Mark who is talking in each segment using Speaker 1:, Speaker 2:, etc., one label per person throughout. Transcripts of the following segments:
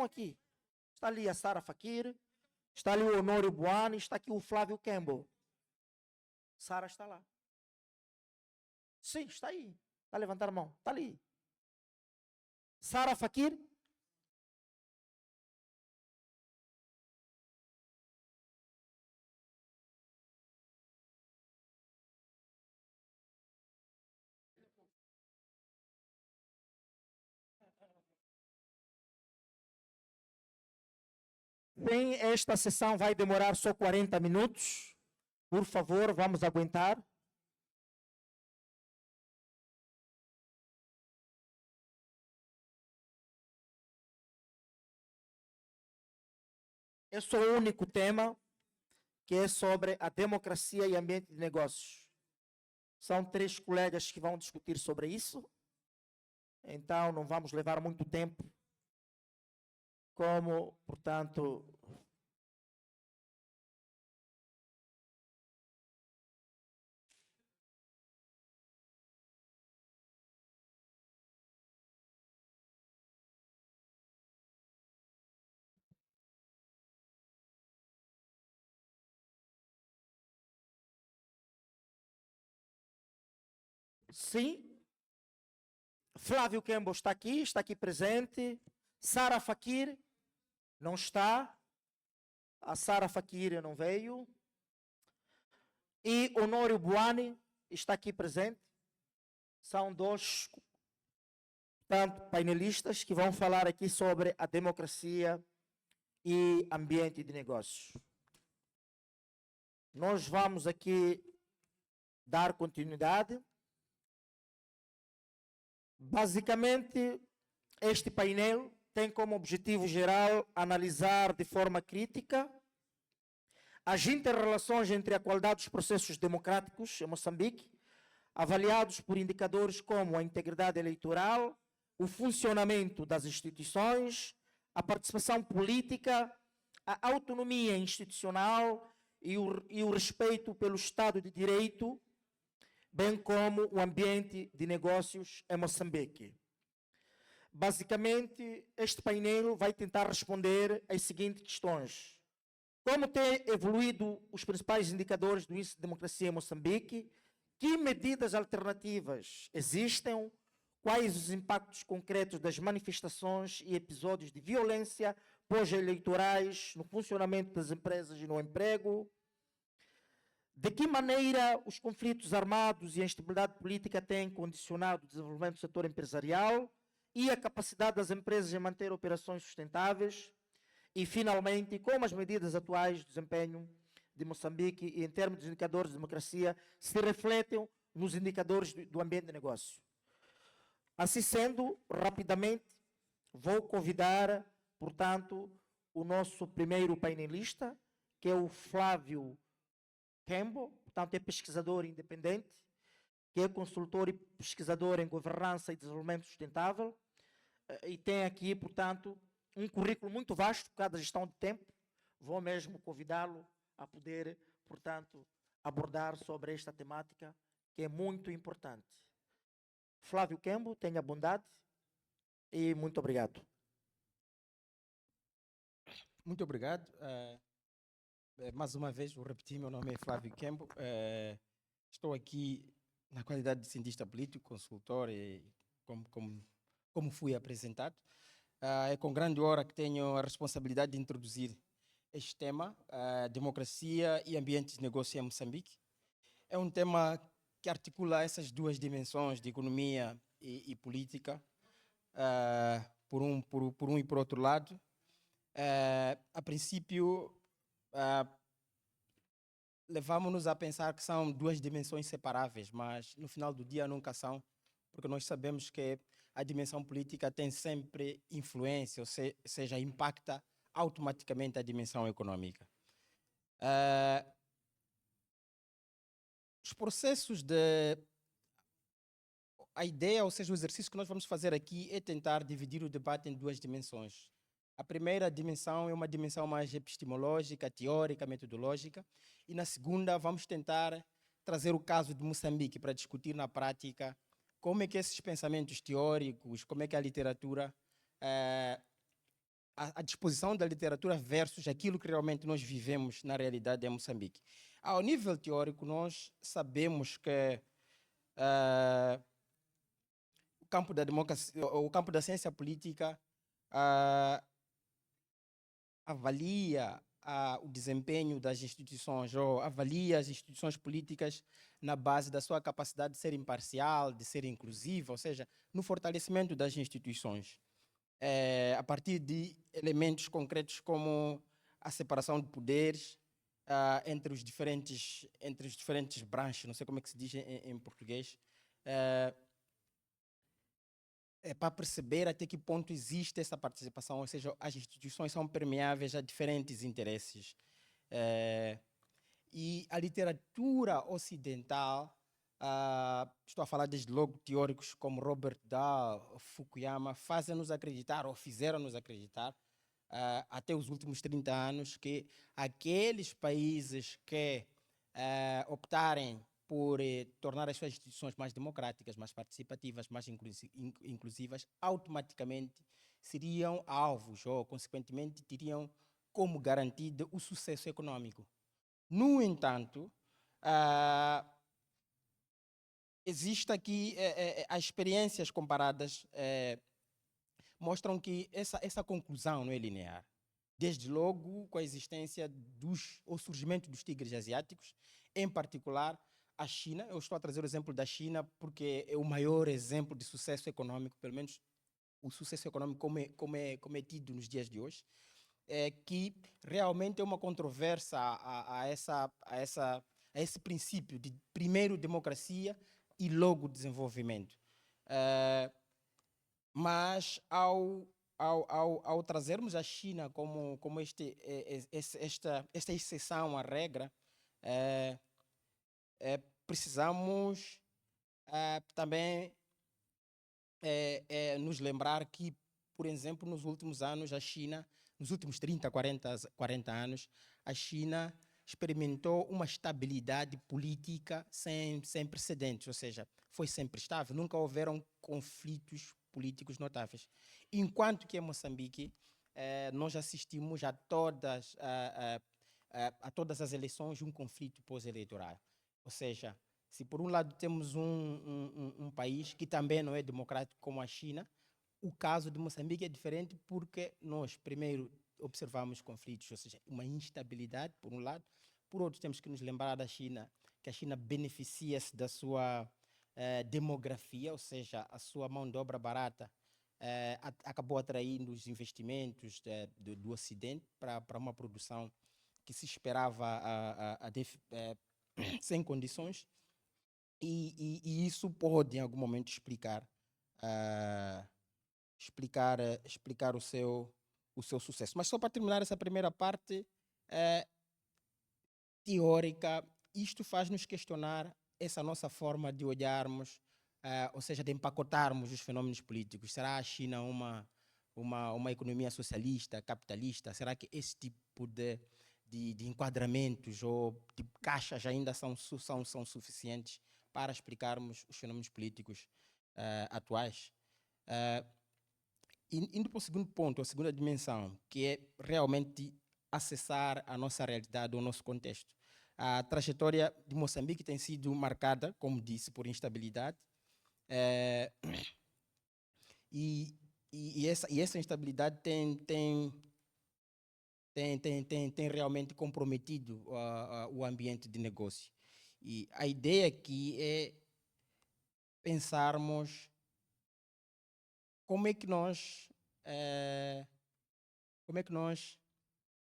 Speaker 1: estão aqui. Está ali a Sara Fakir, está ali o Honório Buani, está aqui o Flávio Campbell. Sara está lá. Sim, está aí. Está a levantar a mão. Está ali. Sara Fakir. Bem, esta sessão vai demorar só 40 minutos. Por favor, vamos aguentar. Esse é o único tema que é sobre a democracia e ambiente de negócios. São 3 colegas que vão discutir sobre isso. Então, não vamos levar muito tempo. Como, portanto, sim, Flávio Campbell está aqui presente. Sara Fakir não está. A Sara Fakir não veio. E Honório Buani está aqui presente. São 2, portanto, painelistas que vão falar aqui sobre a democracia e ambiente de negócios. Nós vamos aqui dar continuidade. Basicamente, este painel tem como objetivo geral analisar de forma crítica as interrelações entre a qualidade dos processos democráticos em Moçambique, avaliados por indicadores como a integridade eleitoral, o funcionamento das instituições, a participação política, a autonomia institucional e o respeito pelo Estado de Direito, bem como o ambiente de negócios em Moçambique. Basicamente, este painel vai tentar responder às seguintes questões. Como têm evoluído os principais indicadores do índice de democracia em Moçambique? Que medidas alternativas existem? Quais os impactos concretos das manifestações e episódios de violência pós-eleitorais no funcionamento das empresas e no emprego? De que maneira os conflitos armados e a instabilidade política têm condicionado o desenvolvimento do setor empresarial e a capacidade das empresas em manter operações sustentáveis? E, finalmente, como as medidas atuais de desempenho de Moçambique e em termos de indicadores de democracia se refletem nos indicadores do ambiente de negócio? Assim sendo, rapidamente, vou convidar, portanto, o nosso primeiro painelista, que é o Flávio Campbell, portanto, é pesquisador independente, que é consultor e pesquisador em governança e desenvolvimento sustentável, e tem aqui, portanto, um currículo muito vasto por causa da gestão de tempo. Vou mesmo convidá-lo a poder, portanto, abordar sobre esta temática, que é muito importante. Flávio Campbell, tenha bondade e muito obrigado.
Speaker 2: Muito obrigado. Mais uma vez, vou repetir, meu nome é Flávio Campbell. Estou aqui na qualidade de cientista político, consultor, e como fui apresentado. É com grande honra que tenho a responsabilidade de introduzir este tema, democracia e ambientes de negócio em Moçambique. É um tema que articula essas 2 dimensões de economia e política, por um e por outro lado. A princípio, levamos-nos a pensar que são 2 dimensões separáveis, mas no final do dia nunca são, porque nós sabemos que a dimensão política tem sempre influência, ou seja, impacta automaticamente a dimensão econômica. Os processos a ideia, ou seja, o exercício que nós vamos fazer aqui é tentar dividir o debate em 2 dimensões. A primeira dimensão é uma dimensão mais epistemológica, teórica, metodológica, e na segunda vamos tentar trazer o caso de Moçambique para discutir na prática como é que esses pensamentos teóricos, como é que a literatura a disposição da literatura versus aquilo que realmente nós vivemos na realidade em Moçambique. Ao nível teórico, nós sabemos que o campo da democracia, o campo da ciência política avalia o desempenho das instituições, ou avalia as instituições políticas na base da sua capacidade de ser imparcial, de ser inclusiva, ou seja, no fortalecimento das instituições, a partir de elementos concretos como a separação de poderes entre os diferentes branches, não sei como é que se diz em português, para perceber até que ponto existe essa participação, ou seja, as instituições são permeáveis a diferentes interesses. E a literatura ocidental, estou a falar desde logo teóricos como Robert Dahl, Fukuyama, fazem-nos acreditar, ou fizeram-nos acreditar, até os últimos 30 anos, que aqueles países que optarem por tornar as suas instituições mais democráticas, mais participativas, mais inclusivas, automaticamente seriam alvos, ou, consequentemente, teriam como garantido o sucesso econômico. No entanto, existe aqui as experiências comparadas mostram que essa conclusão não é linear. Desde logo com a existência ou surgimento dos tigres asiáticos, em particular a China. Eu estou a trazer o exemplo da China porque é o maior exemplo de sucesso econômico, pelo menos o sucesso econômico como é tido nos dias de hoje, que realmente é uma controvérsia a esse princípio de primeiro democracia e logo desenvolvimento. Mas ao trazermos a China como esta exceção à regra, precisamos também nos lembrar que, por exemplo, nos últimos anos, a China, nos últimos 30, 40 anos, a China experimentou uma estabilidade política sem precedentes, ou seja, foi sempre estável, nunca houveram conflitos políticos notáveis. Enquanto que em Moçambique, nós assistimos a todas as eleições um conflito pós-eleitoral. Ou seja, se por um lado temos um país que também não é democrático como a China, o caso de Moçambique é diferente porque nós, primeiro, observamos conflitos, ou seja, uma instabilidade, por um lado. Por outro, temos que nos lembrar da China, que a China beneficia-se da sua demografia, ou seja, a sua mão de obra barata acabou atraindo os investimentos do Ocidente para uma produção que se esperava sem condições, e isso pode, em algum momento, explicar o seu sucesso. Mas só para terminar essa primeira parte teórica, isto faz-nos questionar essa nossa forma de olharmos, ou seja, de empacotarmos os fenômenos políticos. Será a China uma economia socialista, capitalista? Será que esse tipo de enquadramentos ou de caixas ainda são suficientes para explicarmos os fenômenos políticos atuais? Indo para o segundo ponto, a segunda dimensão, que é realmente acessar a nossa realidade, o nosso contexto. A trajetória de Moçambique tem sido marcada, como disse, por instabilidade, e essa instabilidade tem realmente comprometido o ambiente de negócio. E a ideia aqui é pensarmos como é que nós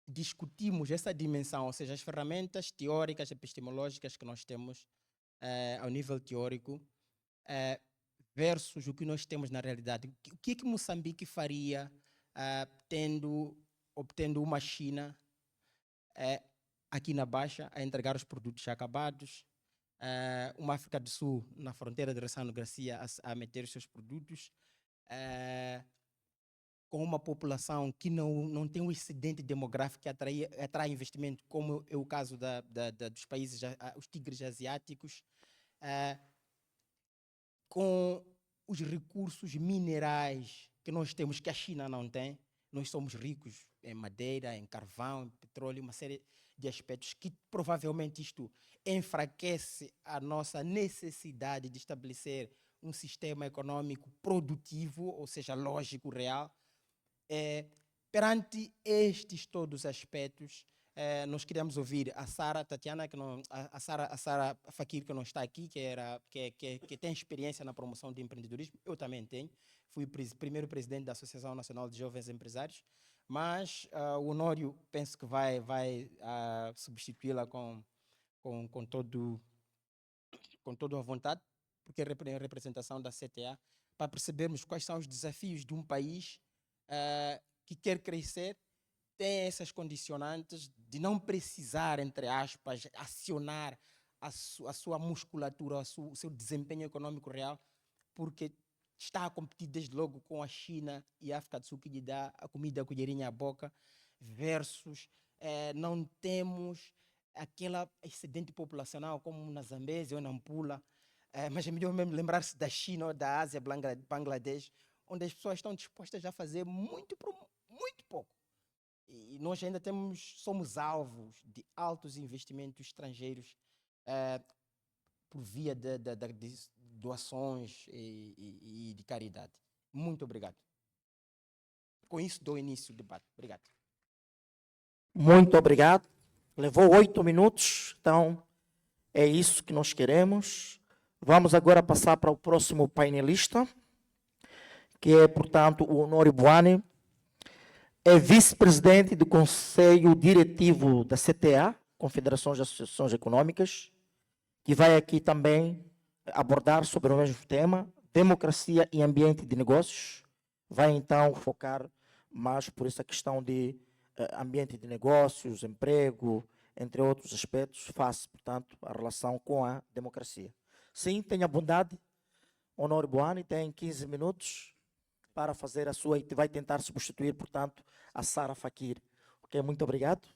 Speaker 2: discutimos essa dimensão, ou seja, as ferramentas teóricas, epistemológicas que nós temos ao nível teórico versus o que nós temos na realidade. O que é que Moçambique faria obtendo uma China aqui na Baixa a entregar os produtos já acabados, uma África do Sul na fronteira de Ressano Garcia a meter os seus produtos, com uma população que não tem um excedente demográfico que atrai investimento, como é o caso dos países, os tigres asiáticos, com os recursos minerais que nós temos, que a China não tem. nós somos ricos em madeira, em carvão, em petróleo, uma série de aspectos que provavelmente isto enfraquece a nossa necessidade de estabelecer um sistema econômico produtivo, ou seja, lógico, real. Perante estes todos os aspectos, nós queríamos ouvir a Sara Tatiana, que não, a Sara Fakir, que não está aqui, que tem experiência na promoção de empreendedorismo. Eu também tenho. Fui primeiro presidente da Associação Nacional de Jovens Empresários, mas o Honório penso que vai substituí-la com toda a vontade, porque é a representação da CTA, para percebermos quais são os desafios de um país que quer crescer, tem essas condicionantes de não precisar, entre aspas, acionar a sua musculatura, o seu desempenho econômico real, porque está a competir desde logo com a China e a África do Sul, que lhe dá a comida colherinha à boca, versus não temos aquela excedente populacional como na Zambésia ou na Nampula, mas é melhor mesmo lembrar-se da China ou da Ásia, Bangladesh, onde as pessoas estão dispostas a fazer muito por muito pouco. E nós ainda somos alvos de altos investimentos estrangeiros por via de doações e de caridade. Muito obrigado. Com isso dou início ao debate. Obrigado.
Speaker 1: Muito obrigado. Levou 8 minutos, então é isso que nós queremos. Vamos agora passar para o próximo painelista, que é, portanto, o Honório Boane, é vice-presidente do Conselho Diretivo da CTA, Confederação de Associações Econômicas, que vai aqui também abordar sobre o mesmo tema, democracia e ambiente de negócios. Vai, então, focar mais por essa questão de ambiente de negócios, emprego, entre outros aspectos, face, portanto, a relação com a democracia. Sim, tenha bondade, Honório Boane, tem 15 minutos para fazer a sua, e vai tentar substituir, portanto, a Sara Fakir. Ok, muito obrigado.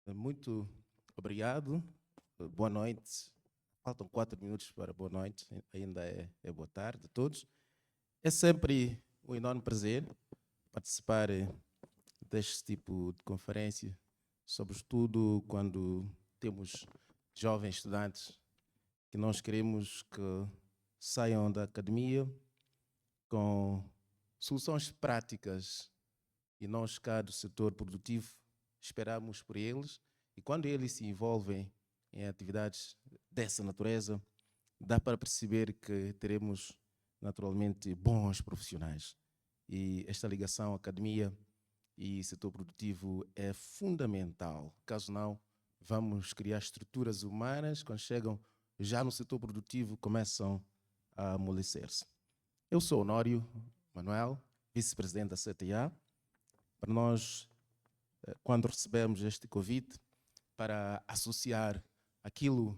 Speaker 3: Muito obrigado. Boa noite. Faltam 4 minutos para boa noite, ainda é boa tarde a todos. É sempre um enorme prazer participar deste tipo de conferência, sobretudo quando temos jovens estudantes que nós queremos que saiam da academia com soluções práticas, e nós cá do setor produtivo esperamos por eles, e quando eles se envolvem em atividades dessa natureza, dá para perceber que teremos naturalmente bons profissionais. E esta ligação academia e setor produtivo é fundamental. Caso não, vamos criar estruturas humanas, quando chegam já no setor produtivo, começam a amolecer-se. Eu sou Honório Manuel, vice-presidente da CTA. Para nós, quando recebemos este convite para associar aquilo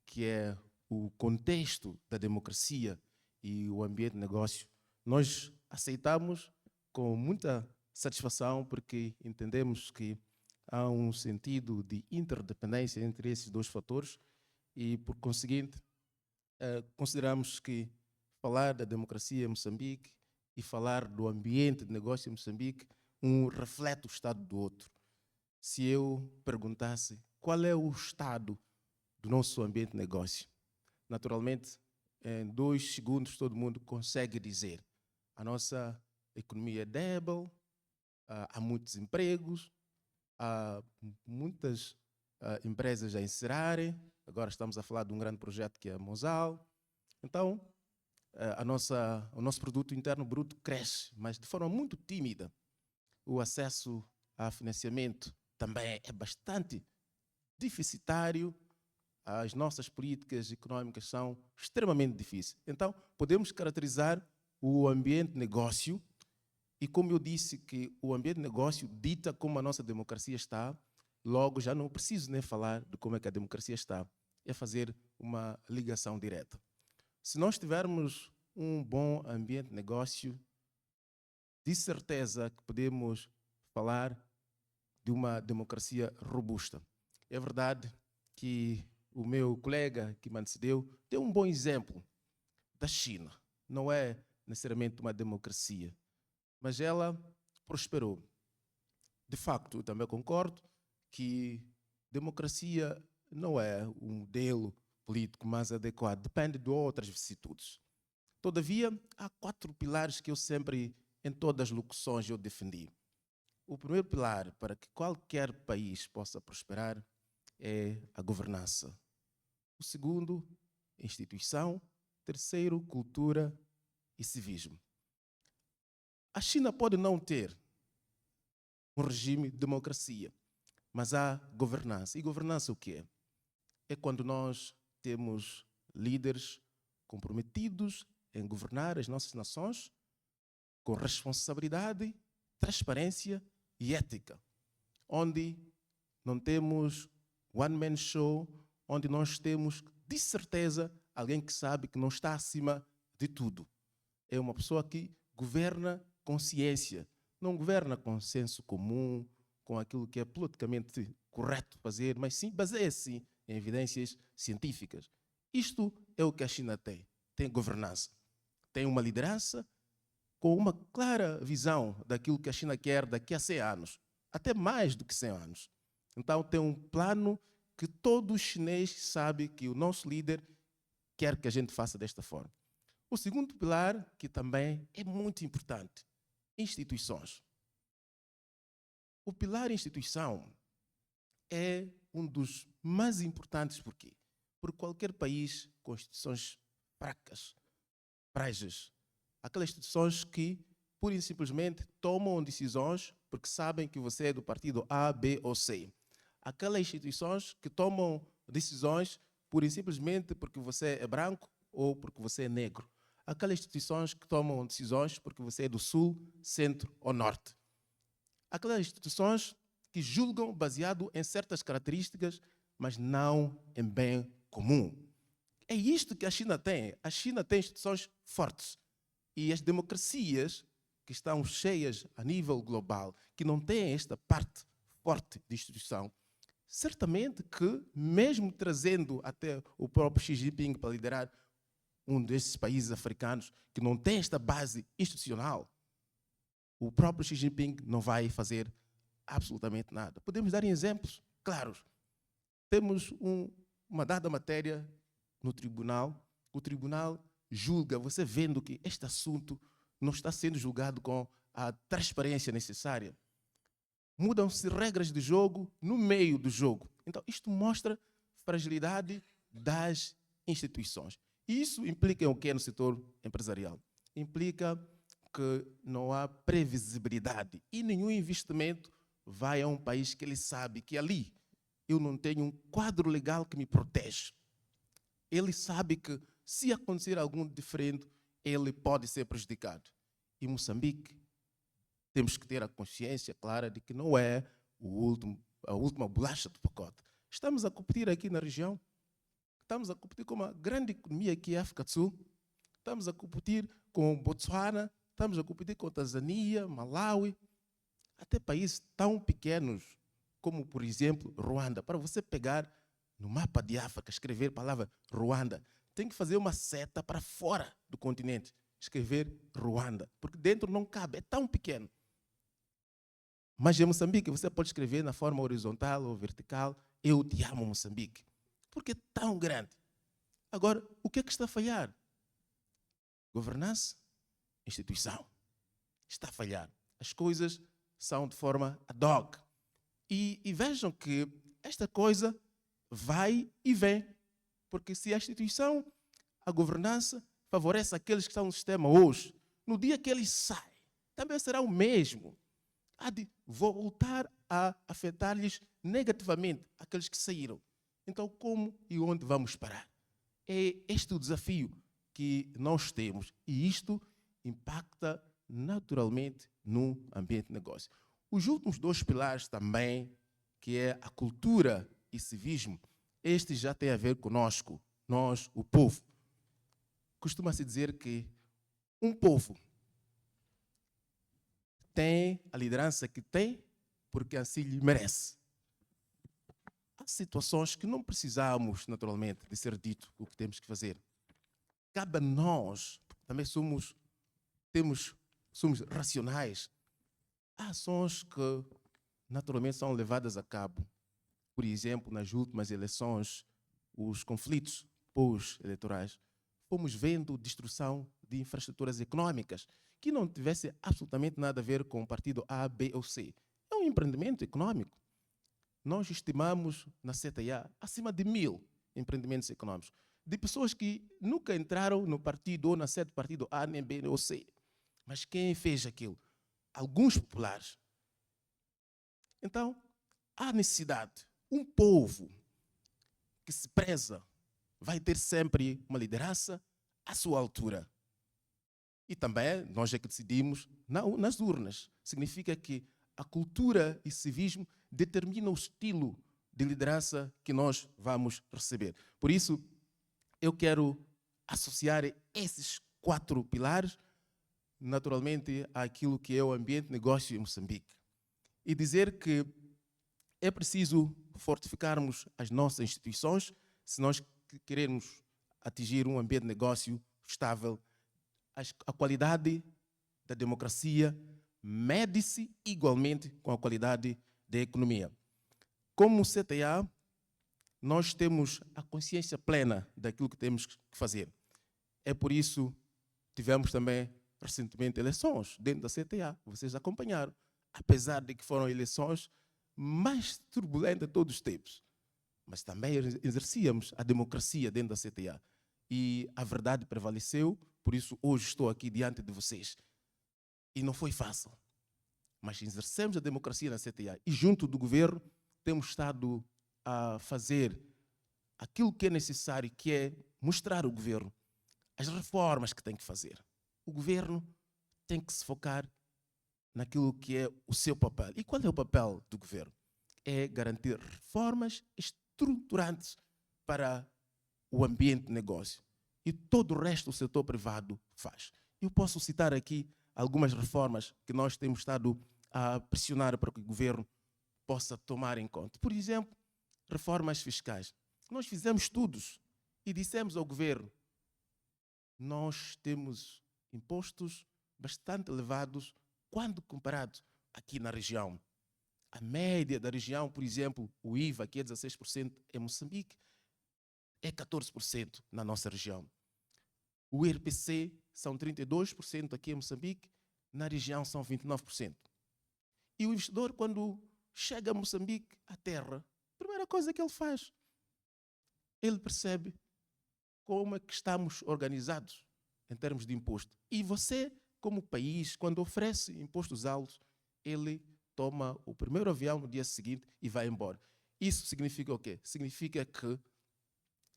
Speaker 3: que é o contexto da democracia e o ambiente de negócio, nós aceitamos com muita satisfação, porque entendemos que há um sentido de interdependência entre esses dois fatores e, por conseguinte, consideramos que falar da democracia em Moçambique e falar do ambiente de negócio em Moçambique reflete o estado do outro. Se eu perguntasse qual é o estado do nosso ambiente de negócio, naturalmente, em 2 segundos todo mundo consegue dizer: a nossa economia é débil, há muitos empregos, há muitas empresas a encerrarem. Agora estamos a falar de um grande projeto que é a Mosal. Então, o nosso produto interno bruto cresce, mas de forma muito tímida. O acesso a financiamento também é bastante deficitário. As nossas políticas econômicas são extremamente difíceis. Então, podemos caracterizar o ambiente de negócio, e como eu disse que o ambiente de negócio dita como a nossa democracia está, logo já não preciso nem falar de como é que a democracia está, é fazer uma ligação direta. Se nós tivermos um bom ambiente de negócio, de certeza que podemos falar de uma democracia robusta. É verdade que o meu colega que me antecedeu deu um bom exemplo da China. não é necessariamente uma democracia, mas ela prosperou. De facto, eu também concordo que democracia não é um modelo político mais adequado, depende de outras vicissitudes. Todavia, há 4 pilares que eu sempre, em todas as locuções, eu defendi. O primeiro pilar para que qualquer país possa prosperar é a governança. O segundo, instituição. Terceiro, cultura e civismo. A China pode não ter um regime de democracia, mas há governança. E governança o quê? É quando nós temos líderes comprometidos em governar as nossas nações com responsabilidade, transparência e ética, onde não temos one-man show, onde nós temos, de certeza, alguém que sabe que não está acima de tudo. É uma pessoa que governa com ciência, não governa com senso comum, com aquilo que é politicamente correto fazer, mas sim baseia-se em evidências científicas. Isto é o que a China tem. Tem governança. Tem uma liderança com uma clara visão daquilo que a China quer daqui a 100 anos, até mais do que 100 anos. Então tem um plano que todo chinês sabe que o nosso líder quer que a gente faça desta forma. O segundo pilar, que também é muito importante, instituições. O pilar instituição é um dos mais importantes. Por quê? Porque qualquer país com instituições fracas, frágeis, aquelas instituições que, pura e simplesmente, tomam decisões porque sabem que você é do partido A, B ou C. Aquelas instituições que tomam decisões pura e simplesmente porque você é branco ou porque você é negro. Aquelas instituições que tomam decisões porque você é do sul, centro ou norte. Aquelas instituições que julgam baseado em certas características, mas não em bem comum. É isto que a China tem. A China tem instituições fortes. E as democracias que estão cheias a nível global, que não têm esta parte forte de instituição, certamente que, mesmo trazendo até o próprio Xi Jinping para liderar um desses países africanos que não tem esta base institucional, o próprio Xi Jinping não vai fazer absolutamente nada. Podemos dar exemplos claros. Temos uma dada matéria no tribunal, o tribunal julga, você vendo que este assunto não está sendo julgado com a transparência necessária. Mudam-se regras de jogo no meio do jogo. Então, isto mostra fragilidade das instituições. E isso implica o que no setor empresarial? Implica que não há previsibilidade e nenhum investimento vai a um país que ele sabe que ali eu não tenho um quadro legal que me protege. Ele sabe que se acontecer algo diferente, ele pode ser prejudicado. E Moçambique, temos que ter a consciência clara de que não é a última bolacha do pacote. Estamos a competir aqui na região, estamos a competir com uma grande economia que é a África do Sul, estamos a competir com Botsuana, estamos a competir com Tanzânia, Malawi, até países tão pequenos como, por exemplo, Ruanda. Para você pegar no mapa de África, escrever a palavra Ruanda, tem que fazer uma seta para fora do continente, escrever Ruanda, porque dentro não cabe, é tão pequeno. Mas em Moçambique você pode escrever na forma horizontal ou vertical, eu te amo Moçambique, porque é tão grande. Agora, o que é que está a falhar? Governança, instituição. Está a falhar. As coisas são de forma ad hoc. E vejam que esta coisa vai e vem. Porque se a instituição, a governança, favorece aqueles que estão no sistema hoje, no dia que eles saem, também será o mesmo. Há de voltar a afetar-lhes negativamente aqueles que saíram. Então, como e onde vamos parar? É este o desafio que nós temos. E isto impacta naturalmente no ambiente de negócio. Os últimos 2 pilares também, que é a cultura e civismo, este já tem a ver conosco, nós, o povo. Costuma-se dizer que um povo tem a liderança que tem porque assim lhe merece. Há situações que não precisamos, naturalmente, de ser dito o que temos que fazer. Cabe a nós também somos racionais. Há ações que naturalmente são levadas a cabo. Por exemplo, nas últimas eleições, os conflitos pós-eleitorais, fomos vendo destruição de infraestruturas econômicas que não tivesse absolutamente nada a ver com o partido A, B ou C. É um empreendimento econômico. Nós estimamos na CTA acima de 1000 empreendimentos econômicos, de pessoas que nunca entraram no partido ou na sede do partido A, nem B ou C. Mas quem fez aquilo? Alguns populares. Então, há necessidade. Um povo que se preza vai ter sempre uma liderança à sua altura. E também nós é que decidimos nas urnas. Significa que a cultura e civismo determinam o estilo de liderança que nós vamos receber. Por isso, eu quero associar esses 4 pilares, naturalmente, àquilo que é o ambiente de negócio em Moçambique. E dizer que é preciso fortificarmos as nossas instituições se nós queremos atingir um ambiente de negócio estável. A qualidade da democracia mede-se igualmente com a qualidade da economia. Como CTA, nós temos a consciência plena daquilo que temos que fazer. É por isso que tivemos também recentemente eleições dentro da CTA. Vocês acompanharam. Apesar de que foram eleições mais turbulentas de todos os tempos. Mas também exercíamos a democracia dentro da CTA. E a verdade prevaleceu, por isso hoje estou aqui diante de vocês. E não foi fácil. Mas exercemos a democracia na CTA. E junto do governo temos estado a fazer aquilo que é necessário, que é mostrar ao governo as reformas que tem que fazer. O governo tem que se focar naquilo que é o seu papel. E qual é o papel do governo? É garantir reformas estruturantes para o ambiente de negócio. E todo o resto do setor privado faz. Eu posso citar aqui algumas reformas que nós temos estado a pressionar para que o governo possa tomar em conta. Por exemplo, reformas fiscais. Nós fizemos estudos e dissemos ao governo: nós temos impostos bastante elevados quando comparado aqui na região. A média da região, por exemplo, o IVA, que é 16% em Moçambique, é 14% na nossa região. O IRPC são 32% aqui em Moçambique, na região são 29%. E o investidor, quando chega a Moçambique, a terra, a primeira coisa que ele faz, ele percebe como é que estamos organizados em termos de imposto. E você, como país, quando oferece impostos altos, ele toma o primeiro avião no dia seguinte e vai embora. Isso significa o quê? Significa que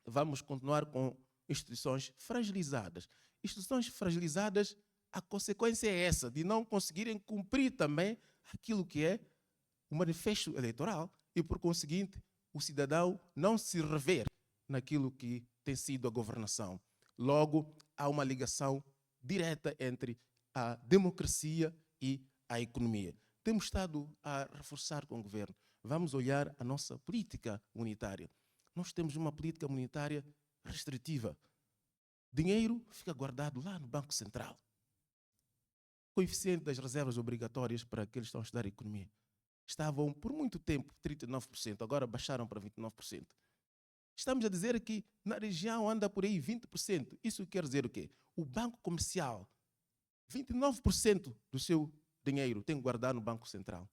Speaker 3: vamos continuar com instituições fragilizadas. Instituições fragilizadas, a consequência é essa, de não conseguirem cumprir também aquilo que é o manifesto eleitoral e, por conseguinte, o cidadão não se rever naquilo que tem sido a governação. Logo, há uma ligação direta entre a democracia e a economia. Temos estado a reforçar com o governo. Vamos olhar a nossa política monetária. Nós temos uma política monetária restritiva. Dinheiro fica guardado lá no Banco Central. Coeficiente das reservas obrigatórias para aqueles que estão a estudar economia. Estavam por muito tempo 39%, agora baixaram para 29%. Estamos a dizer que na região anda por aí 20%. Isso quer dizer o quê? O banco comercial, 29% do seu dinheiro tem que guardar no Banco Central.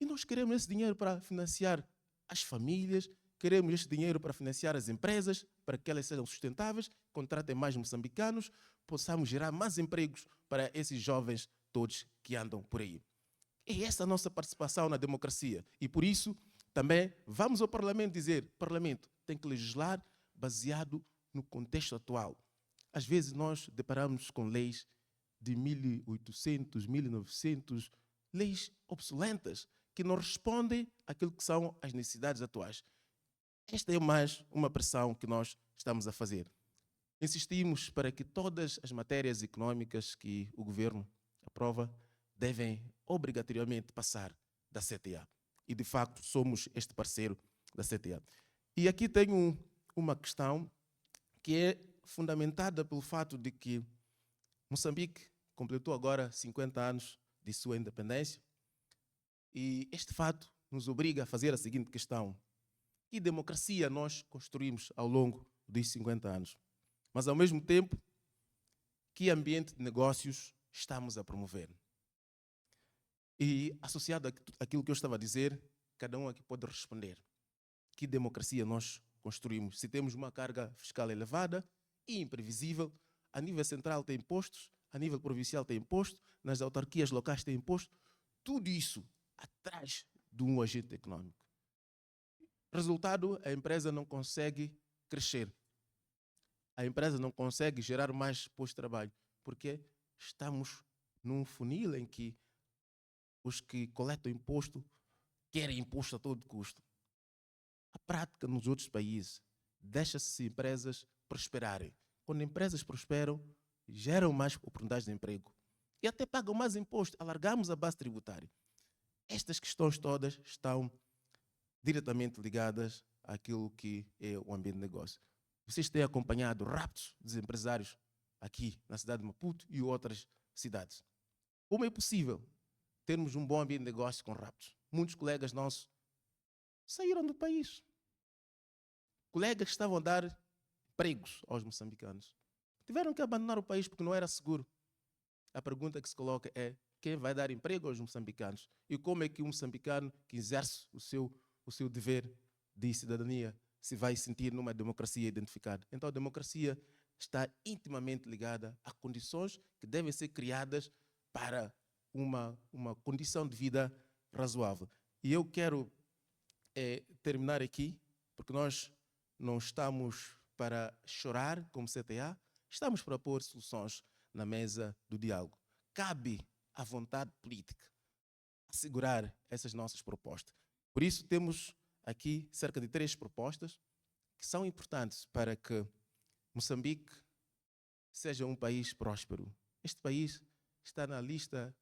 Speaker 3: E nós queremos esse dinheiro para financiar as famílias, queremos esse dinheiro para financiar as empresas, para que elas sejam sustentáveis, contratem mais moçambicanos, possamos gerar mais empregos para esses jovens todos que andam por aí. É essa a nossa participação na democracia. E por isso, também vamos ao Parlamento dizer: o Parlamento tem que legislar baseado no contexto atual. Às vezes nós deparamos com leis de 1800, 1900, leis obsoletas, que não respondem àquilo que são as necessidades atuais. Esta é mais uma pressão que nós estamos a fazer. Insistimos para que todas as matérias econômicas que o governo aprova devem obrigatoriamente passar da CTA. E, de facto, somos este parceiro da CTA. E aqui tenho uma questão que é fundamentada pelo fato de que Moçambique completou agora 50 anos de sua independência e este fato nos obriga a fazer a seguinte questão: que democracia nós construímos ao longo dos 50 anos? Mas, ao mesmo tempo, que ambiente de negócios estamos a promover? E, associado àquilo que eu estava a dizer, cada um aqui pode responder. Que democracia nós construímos? Se temos uma carga fiscal elevada e imprevisível, a nível central tem impostos, a nível provincial tem imposto, nas autarquias locais tem imposto, tudo isso atrás de um agente econômico. Resultado, a empresa não consegue crescer. A empresa não consegue gerar mais postos de trabalho, porque estamos num funil em que os que coletam imposto querem imposto a todo custo. A prática nos outros países deixa-se empresas prosperarem. Quando empresas prosperam, geram mais oportunidades de emprego e até pagam mais imposto, alargamos a base tributária. Estas questões todas estão diretamente ligadas àquilo que é o ambiente de negócio. Vocês têm acompanhado raptos dos empresários aqui na cidade de Maputo e outras cidades. Como é possível termos um bom ambiente de negócio com raptos? Muitos colegas nossos saíram do país. Colegas que estavam a dar empregos aos moçambicanos tiveram que abandonar o país porque não era seguro. A pergunta que se coloca é: quem vai dar emprego aos moçambicanos? E como é que um moçambicano que exerce o seu dever de cidadania se vai sentir numa democracia identificada? Então a democracia está intimamente ligada a condições que devem ser criadas para uma condição de vida razoável. E eu quero terminar aqui, porque nós não estamos para chorar como CTA, estamos para pôr soluções na mesa do diálogo. Cabe à vontade política assegurar essas nossas propostas. Por isso temos aqui cerca de 3 propostas que são importantes para que Moçambique seja um país próspero. Este país está na lista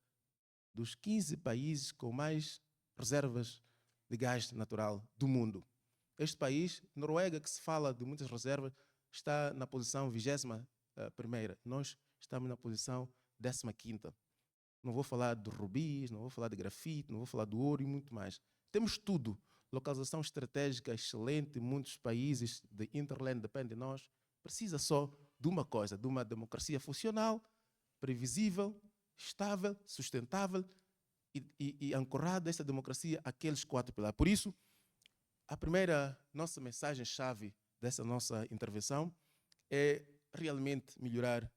Speaker 3: dos 15 países com mais reservas de gás natural do mundo. Este país, Noruega, que se fala de muitas reservas, está na posição 21ª. Nós estamos na posição 15ª. Não vou falar de rubis, não vou falar de grafite, não vou falar do ouro e muito mais. Temos tudo. Localização estratégica excelente, muitos países de Interland dependem de nós. Precisa só de uma coisa, de uma democracia funcional, previsível, estável, sustentável e ancorada essa democracia àqueles 4 pilares. Por isso, a primeira nossa mensagem-chave dessa nossa intervenção é realmente melhorar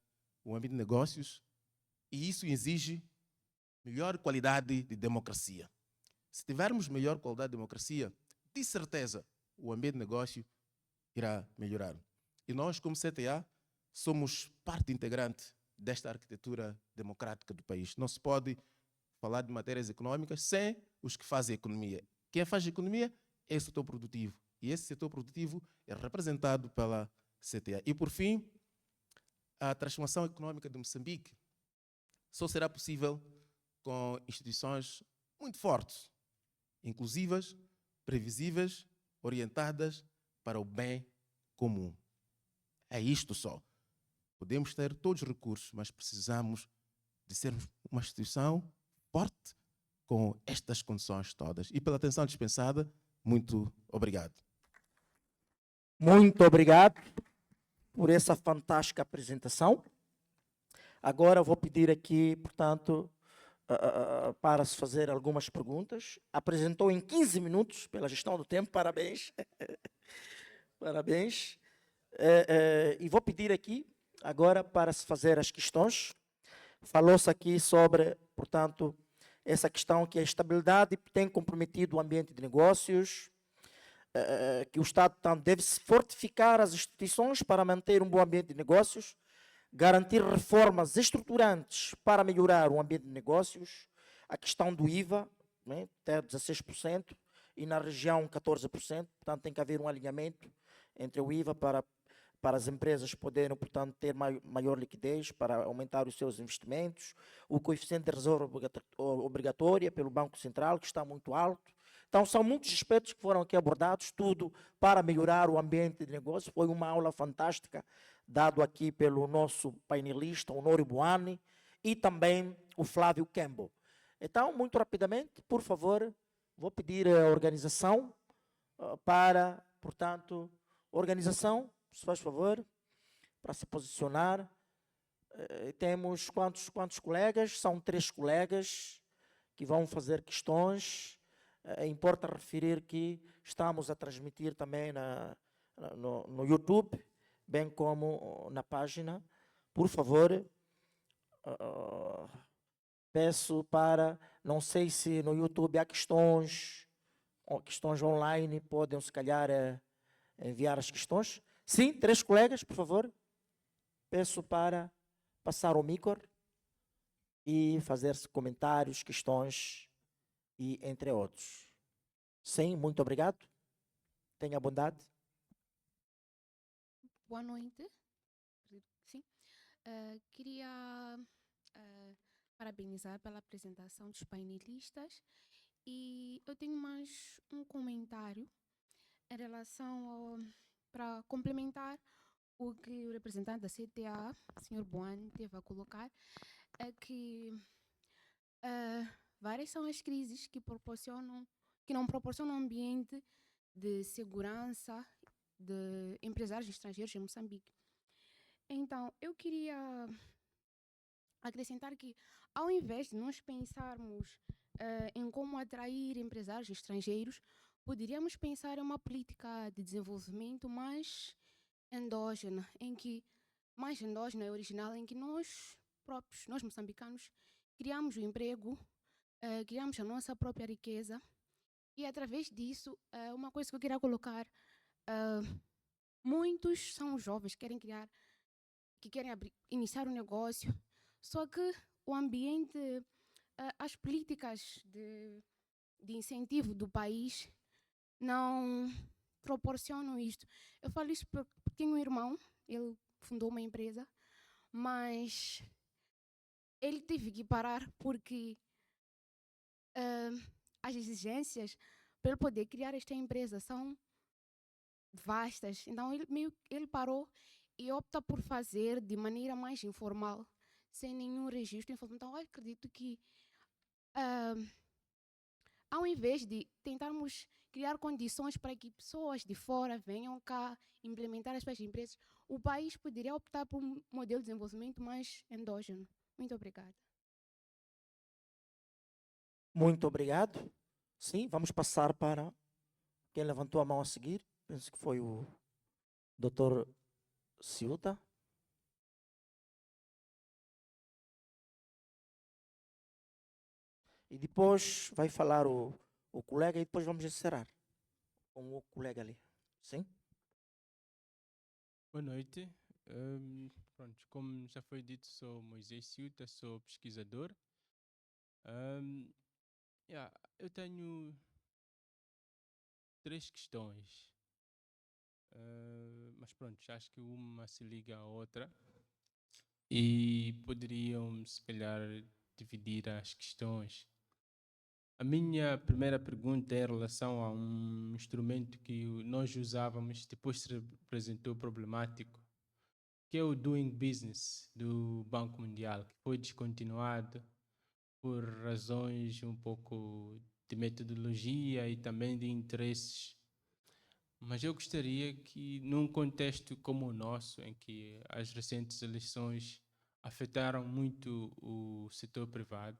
Speaker 3: o ambiente de negócios, e isso exige melhor qualidade de democracia. Se tivermos melhor qualidade de democracia, de certeza o ambiente de negócio irá melhorar. E nós, como CTA, somos parte integrante desta arquitetura democrática do país. Não se pode falar de matérias econômicas sem os que fazem economia. Quem faz economia é o setor produtivo. E esse setor produtivo é representado pela CTA. E, por fim, a transformação econômica de Moçambique só será possível com instituições muito fortes, inclusivas, previsíveis, orientadas para o bem comum. É isto só. Podemos ter todos os recursos, mas precisamos de sermos uma instituição forte com estas condições todas. E pela atenção dispensada, muito obrigado.
Speaker 1: Muito obrigado por essa fantástica apresentação. Agora vou pedir aqui, portanto, para se fazer algumas perguntas. Apresentou em 15 minutos, pela gestão do tempo, parabéns. Parabéns. E vou pedir aqui, agora, para se fazer as questões. Falou-se aqui sobre, portanto, essa questão que a estabilidade tem comprometido o ambiente de negócios, que o Estado deve fortificar as instituições para manter um bom ambiente de negócios, garantir reformas estruturantes para melhorar o ambiente de negócios, a questão do IVA, né, até 16%, e na região 14%, portanto tem que haver um alinhamento entre o IVA para as empresas poderem, portanto, ter maior liquidez para aumentar os seus investimentos, o coeficiente de reserva obrigatória pelo Banco Central, que está muito alto. Então, são muitos aspectos que foram aqui abordados, tudo para melhorar o ambiente de negócio. Foi uma aula fantástica dado aqui pelo nosso painelista, Honório Boani, e também o Flávio Kembo. Então, muito rapidamente, por favor, vou pedir a organização para, portanto, organização, se faz favor, para se posicionar. Temos quantos colegas? São 3 colegas que vão fazer questões. Importa referir que estamos a transmitir também no YouTube, bem como na página. Por favor, peço para, não sei se no YouTube há questões online, podem se calhar enviar as questões. Sim, 3 colegas, por favor. Peço para passar o micro e fazer-se comentários, questões e entre outros. Sim, muito obrigado. Tenha bondade.
Speaker 4: Boa noite. Sim. Queria parabenizar pela apresentação dos painelistas e eu tenho mais um comentário em relação para complementar o que o representante da CTA, o Sr. Boani, teve a colocar, é que várias são as crises que não proporcionam um ambiente de segurança de empresários estrangeiros em Moçambique. Então, eu queria acrescentar que, ao invés de nós pensarmos em como atrair empresários estrangeiros, poderíamos pensar em uma política de desenvolvimento mais endógena, e original, em que nós próprios, nós moçambicanos, criamos o emprego, criamos a nossa própria riqueza, e através disso, uma coisa que eu queria colocar, muitos são jovens que querem iniciar um negócio, só que o ambiente, as políticas de incentivo do país não proporcionam isto. Eu falo isso porque tenho um irmão, ele fundou uma empresa, mas ele teve que parar porque as exigências para ele poder criar esta empresa são vastas. Então ele parou e opta por fazer de maneira mais informal, sem nenhum registro informal. Então eu acredito que ao invés de tentarmos criar condições para que pessoas de fora venham cá implementar as suas empresas, o país poderia optar por um modelo de desenvolvimento mais endógeno. Muito obrigada.
Speaker 1: Muito obrigado. Sim, vamos passar para quem levantou a mão a seguir. Penso que foi o Dr. Ciuta. E depois vai falar o colega e depois vamos encerrar com o colega ali. Sim?
Speaker 5: Boa noite. Pronto, como já foi dito, sou Moisés Ciuta, sou pesquisador. Eu tenho 3 questões. Mas pronto, acho que uma se liga à outra e poderiam, se calhar, dividir as questões. A minha primeira pergunta é em relação a um instrumento que nós usávamos, depois se apresentou problemático, que é o Doing Business do Banco Mundial, que foi descontinuado por razões um pouco de metodologia e também de interesses. Mas eu gostaria que, num contexto como o nosso, em que as recentes eleições afetaram muito o setor privado,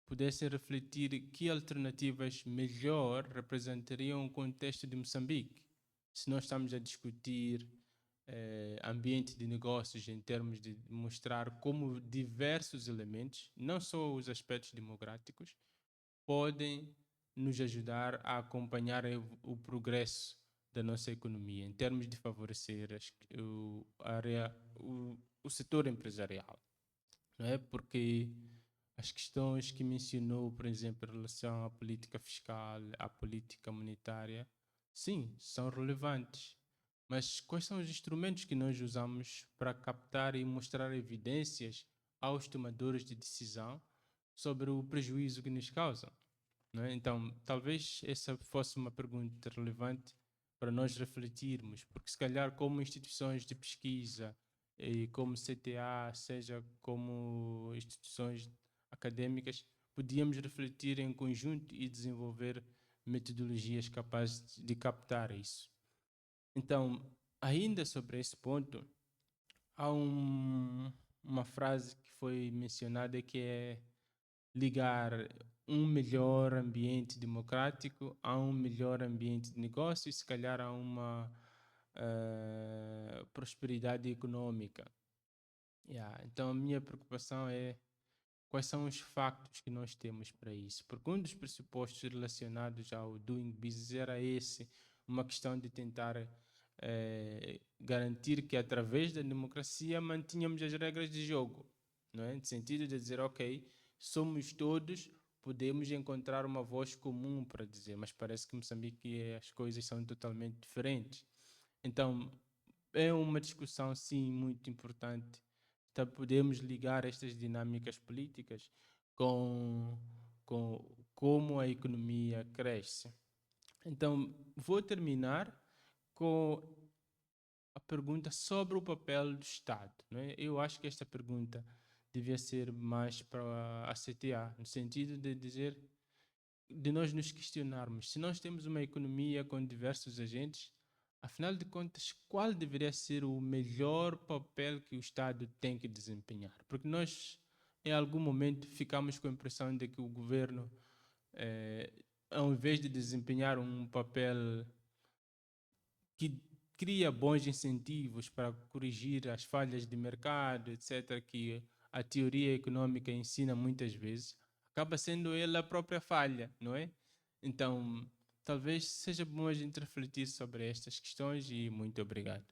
Speaker 5: pudessem refletir que alternativas melhor representariam o contexto de Moçambique. Se nós estamos a discutir ambiente de negócios em termos de mostrar como diversos elementos, não só os aspectos democráticos, podem nos ajudar a acompanhar o progresso da nossa economia, em termos de favorecer o setor empresarial. Não é? Porque as questões que mencionou, por exemplo, em relação à política fiscal, à política monetária, sim, são relevantes. Mas quais são os instrumentos que nós usamos para captar e mostrar evidências aos tomadores de decisão sobre o prejuízo que nos causam? Não é? Então, talvez essa fosse uma pergunta relevante para nós refletirmos, porque se calhar como instituições de pesquisa e como CTA, seja como instituições acadêmicas, podíamos refletir em conjunto e desenvolver metodologias capazes de captar isso. Então, ainda sobre esse ponto, há uma frase que foi mencionada que é ligar um melhor ambiente democrático a um melhor ambiente de negócio e se calhar a uma prosperidade econômica. Então a minha preocupação é quais são os factos que nós temos para isso, porque um dos pressupostos relacionados ao doing business era esse, uma questão de tentar garantir que através da democracia mantínhamos as regras de jogo, não é? No sentido de dizer, ok, somos todos, podemos encontrar uma voz comum para dizer, mas parece que em Moçambique as coisas são totalmente diferentes. Então, é uma discussão, sim, muito importante. Então, podemos ligar estas dinâmicas políticas com como a economia cresce. Então, vou terminar com a pergunta sobre o papel do Estado, não é? Eu acho que esta pergunta devia ser mais para a CTA, no sentido de dizer, de nós nos questionarmos, se nós temos uma economia com diversos agentes, afinal de contas, qual deveria ser o melhor papel que o Estado tem que desempenhar? Porque nós, em algum momento, ficamos com a impressão de que o governo, ao invés de desempenhar um papel que cria bons incentivos para corrigir as falhas de mercado, etc., que a teoria econômica ensina muitas vezes, acaba sendo ele a própria falha, não é? Então, talvez seja bom a gente refletir sobre estas questões e muito obrigado.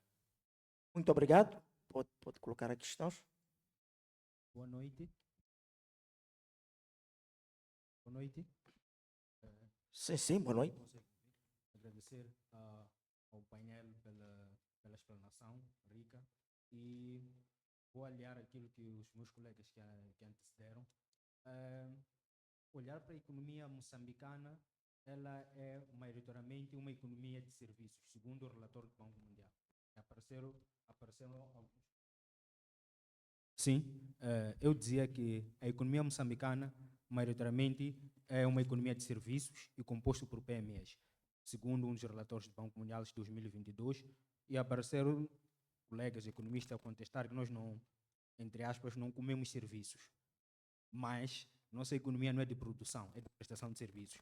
Speaker 1: Muito obrigado. Pode colocar as questões.
Speaker 6: Boa noite. Boa noite.
Speaker 1: Sim, boa noite.
Speaker 6: Agradecer ao painel pela explanação rica e vou aliar aquilo que os meus colegas que antecederam. Olhar para a economia moçambicana, ela é maioritariamente uma economia de serviços, segundo o relatório do Banco Mundial. Apareceram alguns. Sim, eu dizia que a economia moçambicana, maioritariamente, é uma economia de serviços e composto por PMEs, segundo um dos relatórios do Banco Mundial de 2022, e apareceram colegas economistas a contestar que nós não, entre aspas, não comemos serviços, mas nossa economia não é de produção, é de prestação de serviços.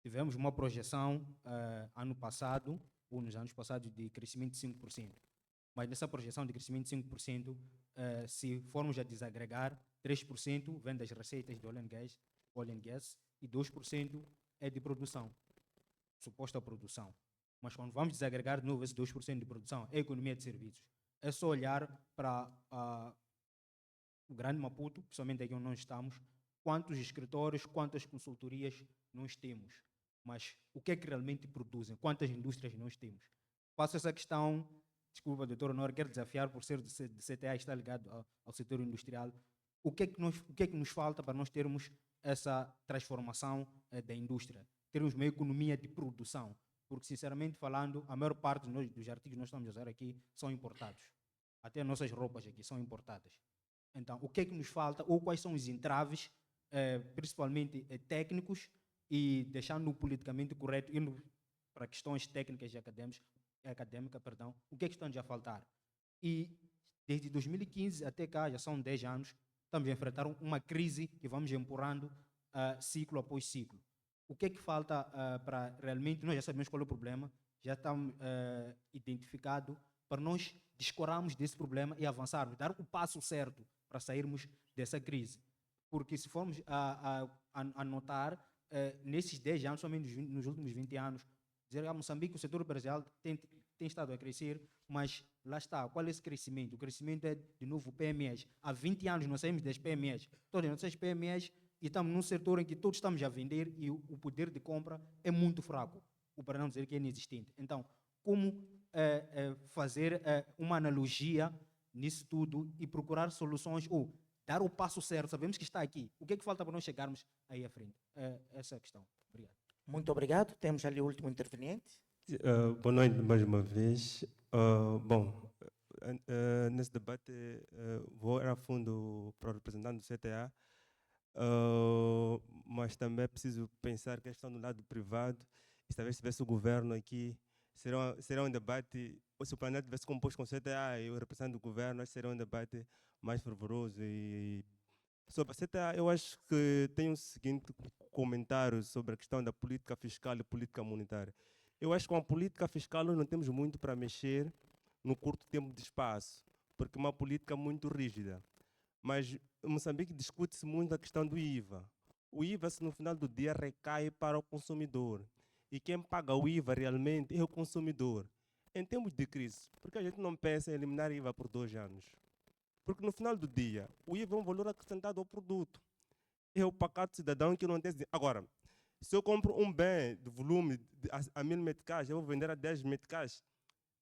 Speaker 6: Tivemos uma projeção ano passado, ou nos anos passados, de crescimento de 5%, mas nessa projeção de crescimento de 5%, se formos a desagregar, 3% vem das receitas de oil and gas e 2% é de produção, suposta produção. Mas quando vamos desagregar de novo esse 2% de produção, é economia de serviços. É só olhar para o Grande Maputo, principalmente aqui onde nós estamos, quantos escritórios, quantas consultorias nós temos, mas o que é que realmente produzem, quantas indústrias nós temos. Faço essa questão, desculpa, doutor Honor, quero desafiar por ser de CTA e estar ligado ao setor industrial. O que é que nos falta para nós termos essa transformação da indústria? Termos uma economia de produção, porque, sinceramente falando, a maior parte dos artigos que nós estamos a usar aqui são importados. Até as nossas roupas aqui são importadas. Então, o que é que nos falta, ou quais são os entraves, principalmente técnicos, e deixando o politicamente correto, indo para questões técnicas e acadêmicas, o que é que está a faltar? E desde 2015 até cá, já são 10 anos, estamos a enfrentar uma crise que vamos empurrando ciclo após ciclo. O que é que falta para realmente, nós já sabemos qual é o problema, já está identificado, para nós descorarmos desse problema e avançarmos, dar o passo certo para sairmos dessa crise. Porque se formos a notar, nesses 10 anos, somente nos últimos 20 anos, dizer que Moçambique, o setor empresarial tem estado a crescer, mas lá está, qual é esse crescimento? O crescimento é, de novo, PMEs. Há 20 anos nós saímos das PMEs, todas as nossas PMEs, e estamos num setor em que todos estamos a vender e o poder de compra é muito fraco, para não dizer que é inexistente. Então, como fazer uma analogia nisso tudo e procurar soluções, ou dar o passo certo? Sabemos que está aqui. O que é que falta para nós chegarmos aí à frente? Essa é a questão. Obrigado.
Speaker 1: Muito obrigado. Temos ali o último interveniente.
Speaker 7: Boa noite mais uma vez. Nesse debate vou ir a fundo para o representante do CTA, mas também é preciso pensar que a questão do lado privado, e talvez se tivesse o governo aqui, seria um debate, ou se o planeta tivesse composto com o CTA e o representante do governo, acho que seria um debate mais fervoroso. E sobre a CTA, eu acho que tem um seguinte comentário sobre a questão da política fiscal e política monetária. Eu acho que com a política fiscal nós não temos muito para mexer no curto tempo de espaço, porque é uma política muito rígida. Mas em Moçambique discute-se muito a questão do IVA. O IVA, se no final do dia, recai para o consumidor. E quem paga o IVA realmente é o consumidor. Em tempos de crise, porque a gente não pensa em eliminar IVA por 2 anos. Porque no final do dia, o IVA é um valor acrescentado ao produto. É o pacato cidadão que não tem... Agora, se eu compro um bem de volume a 1000 meticais, eu vou vender a 10 meticais,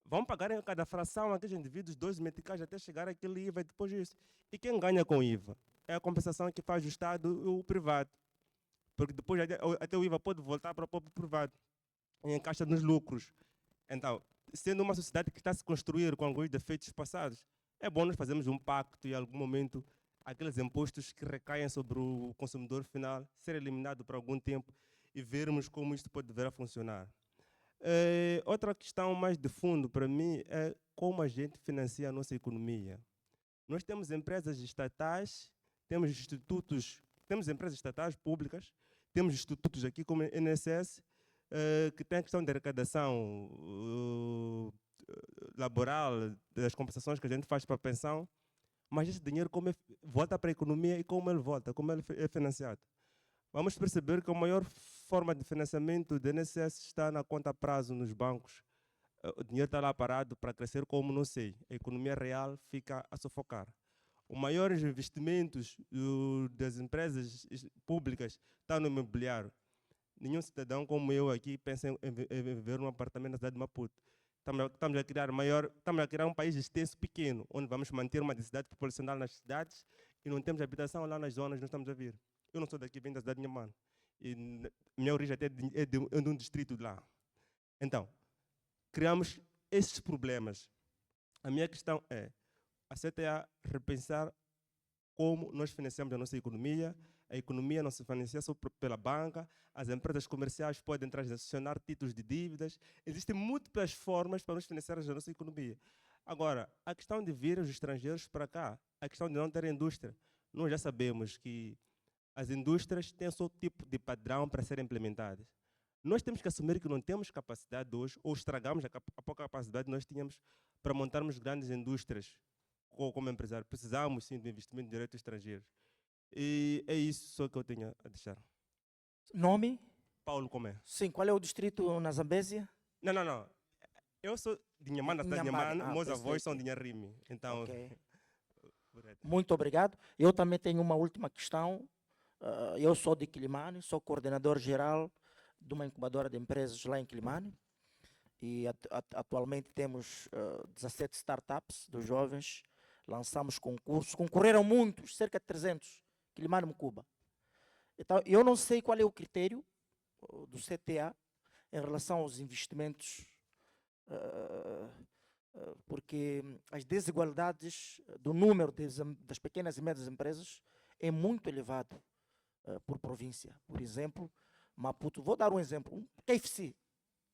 Speaker 7: vão pagar em cada fração aqueles indivíduos 2 meticais até chegar aquele IVA e depois isso. E quem ganha com o IVA? É a compensação que faz o Estado e o privado. Porque depois até o IVA pode voltar para o próprio privado e encaixa nos lucros. Então, sendo uma sociedade que está a se construir com alguns defeitos passados, é bom nós fazermos um pacto e, em algum momento, aqueles impostos que recaem sobre o consumidor final ser eliminado por algum tempo e vermos como isto pode vir a funcionar. Outra questão mais de fundo para mim é como a gente financia a nossa economia. Nós temos empresas estatais, temos institutos, temos empresas estatais públicas, temos institutos aqui como o INSS, que tem a questão de arrecadação laboral, das compensações que a gente faz para a pensão, mas esse dinheiro como volta para a economia e como ele volta, como ele é financiado. Vamos perceber que a maior forma de financiamento do INSS está na conta a prazo nos bancos. O dinheiro está lá parado para crescer como não sei. A economia real fica a sufocar. Os maiores investimentos das empresas públicas estão no imobiliário. Nenhum cidadão como eu aqui pensa em viver num apartamento na cidade de Maputo. Estamos a criar um país extenso, pequeno, onde vamos manter uma densidade populacional nas cidades e não temos habitação lá nas zonas que nós estamos a vir. Eu não sou daqui, venho da cidade de Inhambane. E minha origem até é de um distrito de lá. Então, criamos esses problemas. A minha questão é a CTA repensar como nós financiamos a nossa economia. A economia não se financia só pela banca, as empresas comerciais podem transacionar títulos de dívidas. Existem múltiplas formas para nós financiarmos a nossa economia. Agora, a questão de vir os estrangeiros para cá, a questão de não ter indústria, nós já sabemos que as indústrias têm o seu tipo de padrão para serem implementadas. Nós temos que assumir que não temos capacidade hoje, ou estragamos a pouca capacidade que nós tínhamos para montarmos grandes indústrias como empresário. Precisamos, sim, de investimento direto estrangeiro. E é isso só que eu tenho a deixar.
Speaker 1: Nome?
Speaker 7: Paulo Comé.
Speaker 1: Sim, qual é o distrito na Zambésia?
Speaker 7: Não. Eu sou de Inhambane, da cidade de
Speaker 1: Inhambane.
Speaker 7: Inhambane, meus avós
Speaker 1: perfeito.
Speaker 7: são de Inharime. Então,
Speaker 1: Ok.
Speaker 7: correto.
Speaker 1: Muito obrigado. Eu também tenho uma última questão. Eu sou de Quilimane, sou coordenador geral de uma incubadora de empresas lá em Quilimane. E atualmente temos 17 startups dos jovens. Lançamos concursos. Concorreram muitos, cerca de 300. Quilimane, Mucuba. Então, eu não sei qual é o critério do CTA em relação aos investimentos, porque as desigualdades do número das pequenas e médias empresas é muito elevado por província. Por exemplo, Maputo, vou dar um exemplo, KFC.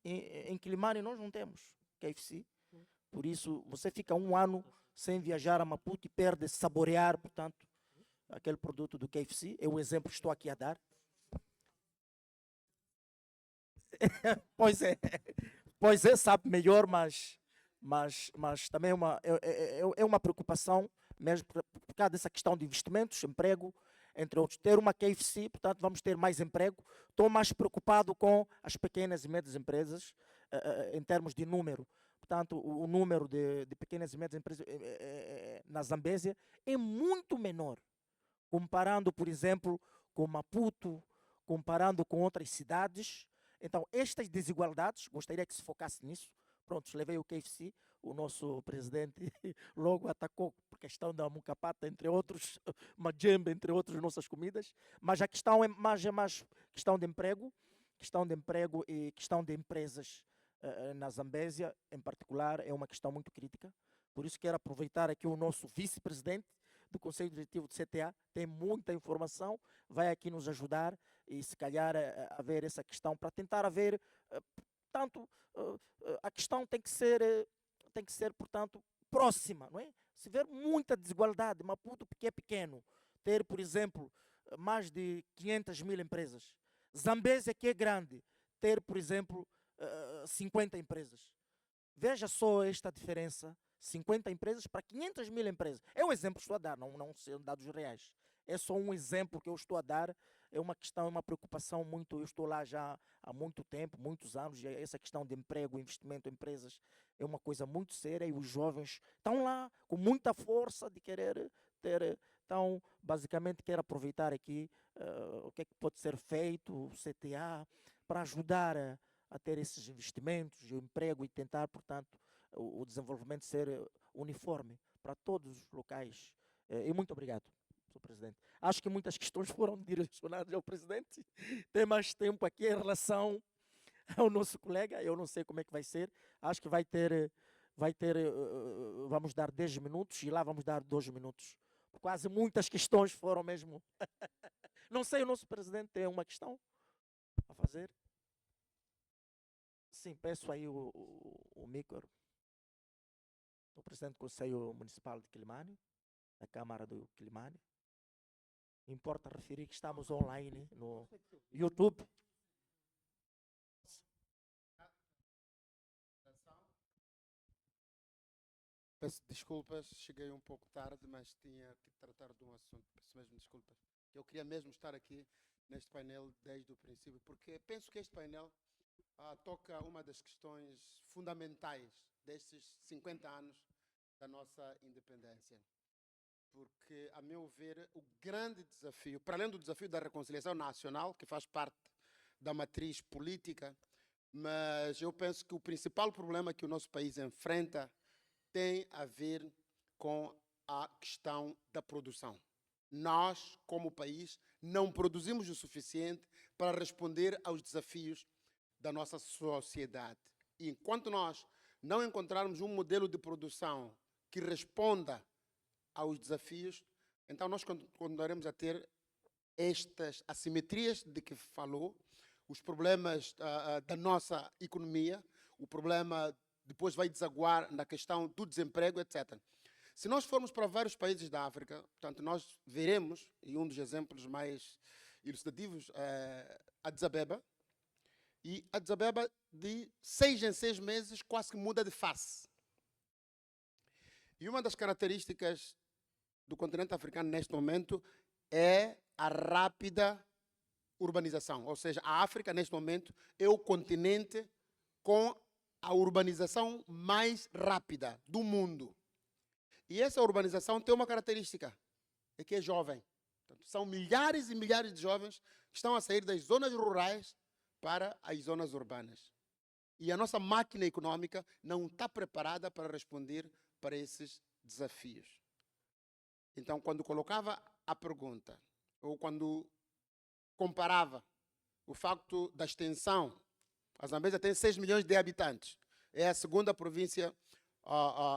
Speaker 1: Em Quilimane nós não temos KFC, por isso você fica um ano sem viajar a Maputo e perde saborear, portanto, aquele produto do KFC. É o exemplo que estou aqui a dar. Pois é, sabe melhor, mas também é uma preocupação, mesmo por causa dessa questão de investimentos, emprego, entre outros. Ter uma KFC, portanto, vamos ter mais emprego. Estou mais preocupado com as pequenas e médias empresas, em termos de número. Portanto, o número de pequenas e médias empresas na Zambésia é muito menor, comparando, por exemplo, com Maputo, comparando com outras cidades. Então, estas desigualdades, gostaria que se focasse nisso. Pronto, levei o KFC, o nosso presidente logo atacou por questão da mucapata, entre outros, majembe, entre outras nossas comidas, mas a questão é mais questão de emprego e questão de empresas na Zambésia, em particular, é uma questão muito crítica. Por isso quero aproveitar aqui o nosso vice-presidente do Conselho Diretivo do CTA, tem muita informação, vai aqui nos ajudar e se calhar a ver essa questão para tentar haver, portanto, a questão tem que ser, portanto, próxima, não é? Se ver muita desigualdade, Maputo porque é pequeno, ter, por exemplo, mais de 500 mil empresas. Zambésia, que é grande, ter, por exemplo, 50 empresas. Veja só esta diferença, 50 empresas para 500 mil empresas. É um exemplo que estou a dar, não são dados reais. É só um exemplo que eu estou a dar, é uma questão, é uma preocupação muito, eu estou lá já há muito tempo, muitos anos, e essa questão de emprego, investimento em empresas é uma coisa muito séria e os jovens estão lá com muita força de querer ter, então basicamente quero aproveitar aqui o que é que pode ser feito, o CTA, para ajudar a ter esses investimentos, o emprego e tentar, portanto, o desenvolvimento ser uniforme para todos os locais. E muito obrigado, Sr. Presidente. Acho que muitas questões foram direcionadas ao Presidente. Tem mais tempo aqui em relação ao nosso colega, eu não sei como é que vai ser. Acho que vai ter, vamos dar 10 minutos e lá vamos dar 2 minutos. Quase muitas questões foram mesmo. Não sei, o nosso Presidente tem uma questão a fazer? Sim, peço aí o micro. O Presidente do Conselho Municipal de Quilimane, da Câmara do Quilimane. Importa referir que estamos online no YouTube.
Speaker 8: Peço desculpas, cheguei um pouco tarde, mas tinha que tratar de um assunto. Peço mesmo desculpas. Eu queria mesmo estar aqui neste painel desde o princípio, porque penso que este painel toca uma das questões fundamentais destes 50 anos da nossa independência. Porque, a meu ver, o grande desafio, para além do desafio da reconciliação nacional, que faz parte da matriz política, mas eu penso que o principal problema que o nosso país enfrenta tem a ver com a questão da produção. Nós, como país, não produzimos o suficiente para responder aos desafios da nossa sociedade. E enquanto nós não encontrarmos um modelo de produção que responda aos desafios, então nós continuaremos a ter estas assimetrias de que falou, os problemas da nossa economia, o problema depois vai desaguar na questão do desemprego, etc. Se nós formos para vários países da África, portanto, nós veremos, e um dos exemplos mais ilustrativos é Addis Abeba, e Addis Abeba, de 6 em 6 meses, quase que muda de face. E uma das características do continente africano neste momento é a rápida urbanização. Ou seja, a África, neste momento, é o continente com a urbanização mais rápida do mundo. E essa urbanização tem uma característica, é que é jovem. Portanto, são milhares e milhares de jovens que estão a sair das zonas rurais para as zonas urbanas. E a nossa máquina econômica não está preparada para responder para esses desafios. Então, quando colocava a pergunta, ou quando comparava o facto da extensão, a Zambésia tem 6 milhões de habitantes. É a segunda província,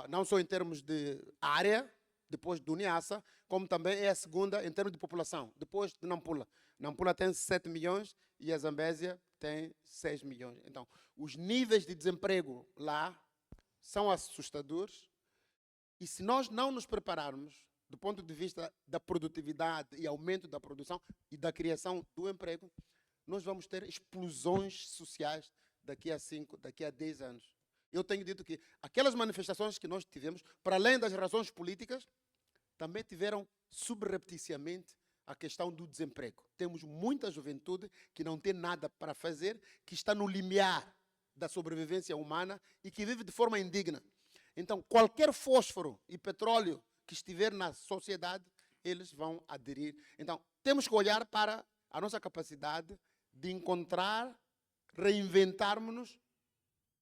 Speaker 8: não só em termos de área, depois do Niassa, como também é a segunda em termos de população, depois de Nampula. Nampula tem 7 milhões e a Zambésia tem 6 milhões. Então, os níveis de desemprego lá são assustadores. E se nós não nos prepararmos do ponto de vista da produtividade e aumento da produção e da criação do emprego, nós vamos ter explosões sociais daqui a 5, daqui a 10 anos. Eu tenho dito que aquelas manifestações que nós tivemos, para além das razões políticas, também tiveram subrepticiamente a questão do desemprego. Temos muita juventude que não tem nada para fazer, que está no limiar da sobrevivência humana e que vive de forma indigna. Então, qualquer fósforo e petróleo que estiver na sociedade, eles vão aderir. Então, temos que olhar para a nossa capacidade de encontrar, reinventarmos-nos,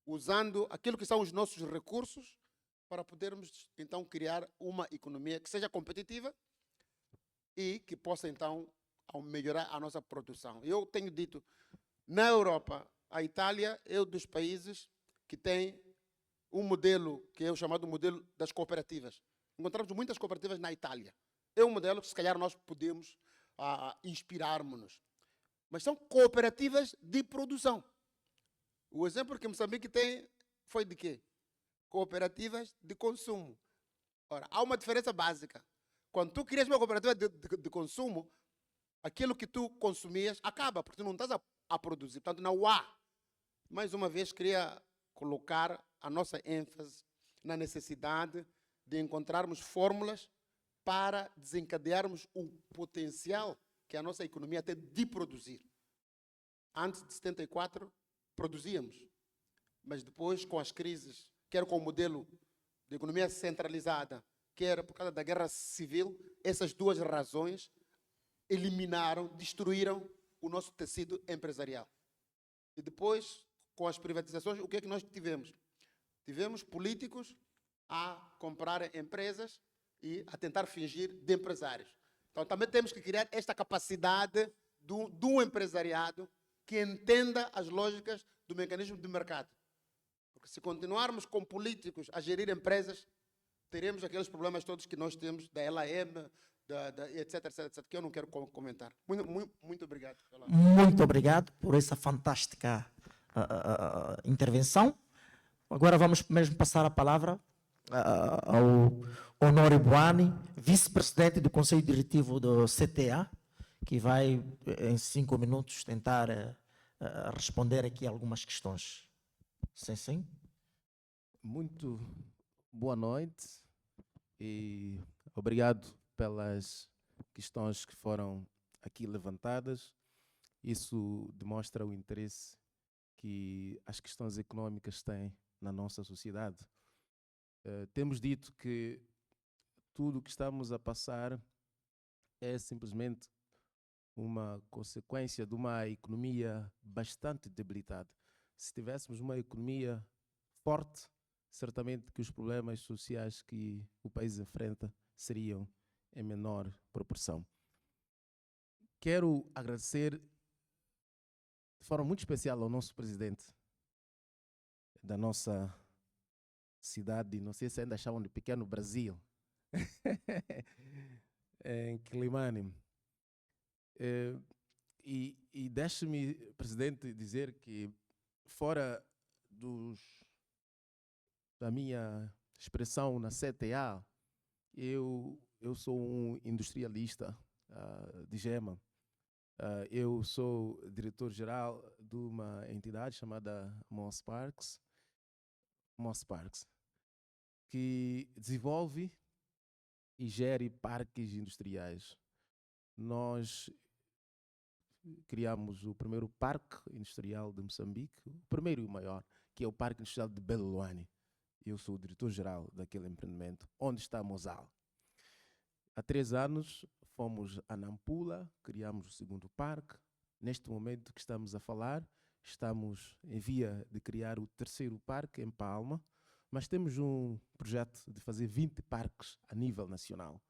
Speaker 8: usando aquilo que são os nossos recursos, para podermos, então, criar uma economia que seja competitiva e que possa, então, melhorar a nossa produção. Eu tenho dito, na Europa, a Itália é um dos países que tem um modelo que é o chamado modelo das cooperativas. Encontramos muitas cooperativas na Itália. É um modelo que se calhar nós podemos inspirarmos-nos. Mas são cooperativas de produção. O exemplo que Moçambique tem foi de quê? Cooperativas de consumo. Ora, há uma diferença básica. Quando tu crias uma cooperativa de consumo, aquilo que tu consumias acaba, porque tu não estás a produzir. Portanto, não há. Mais uma vez, queria colocar a nossa ênfase na necessidade de encontrarmos fórmulas para desencadearmos o potencial que a nossa economia tem de produzir. Antes de 74, produzíamos. Mas depois, com as crises, quer com o modelo de economia centralizada, quer por causa da guerra civil, essas duas razões eliminaram, destruíram o nosso tecido empresarial. E depois, com as privatizações, o que é que nós tivemos? Tivemos políticos a comprar empresas e a tentar fingir de empresários. Então, também temos que criar esta capacidade do empresariado que entenda as lógicas do mecanismo de mercado. Porque se continuarmos com políticos a gerir empresas, teremos aqueles problemas todos que nós temos da LAM, etc, que eu não quero comentar. Muito obrigado.
Speaker 1: Muito obrigado por essa fantástica intervenção. Agora vamos mesmo passar a palavra ao Honório Boani, vice-presidente do Conselho Diretivo do CTA, que vai, em 5 minutos, tentar responder aqui algumas questões. Sim.
Speaker 3: Muito boa noite e obrigado pelas questões que foram aqui levantadas. Isso demonstra o interesse que as questões econômicas têm na nossa sociedade. Temos dito que tudo o que estamos a passar é simplesmente uma consequência de uma economia bastante debilitada. Se tivéssemos uma economia forte, certamente que os problemas sociais que o país enfrenta seriam em menor proporção. Quero agradecer de forma muito especial ao nosso presidente da nossa cidade, não sei se ainda chamam de Pequeno Brasil, em Quilimane. E deixe-me, presidente, dizer que fora da minha expressão na CTA, eu sou um industrialista de gema. Eu sou diretor-geral de uma entidade chamada Moss Parks, que desenvolve e gere parques industriais. Nós criamos o primeiro parque industrial de Moçambique, o primeiro e o maior, que é o Parque Industrial de Beloane. Eu sou o diretor-geral daquele empreendimento, onde está a Mosal. Há 3 anos fomos a Nampula, criamos o segundo parque. Neste momento que estamos a falar, estamos em via de criar o terceiro parque em Palma, mas temos um projeto de fazer 20 parques a nível nacional,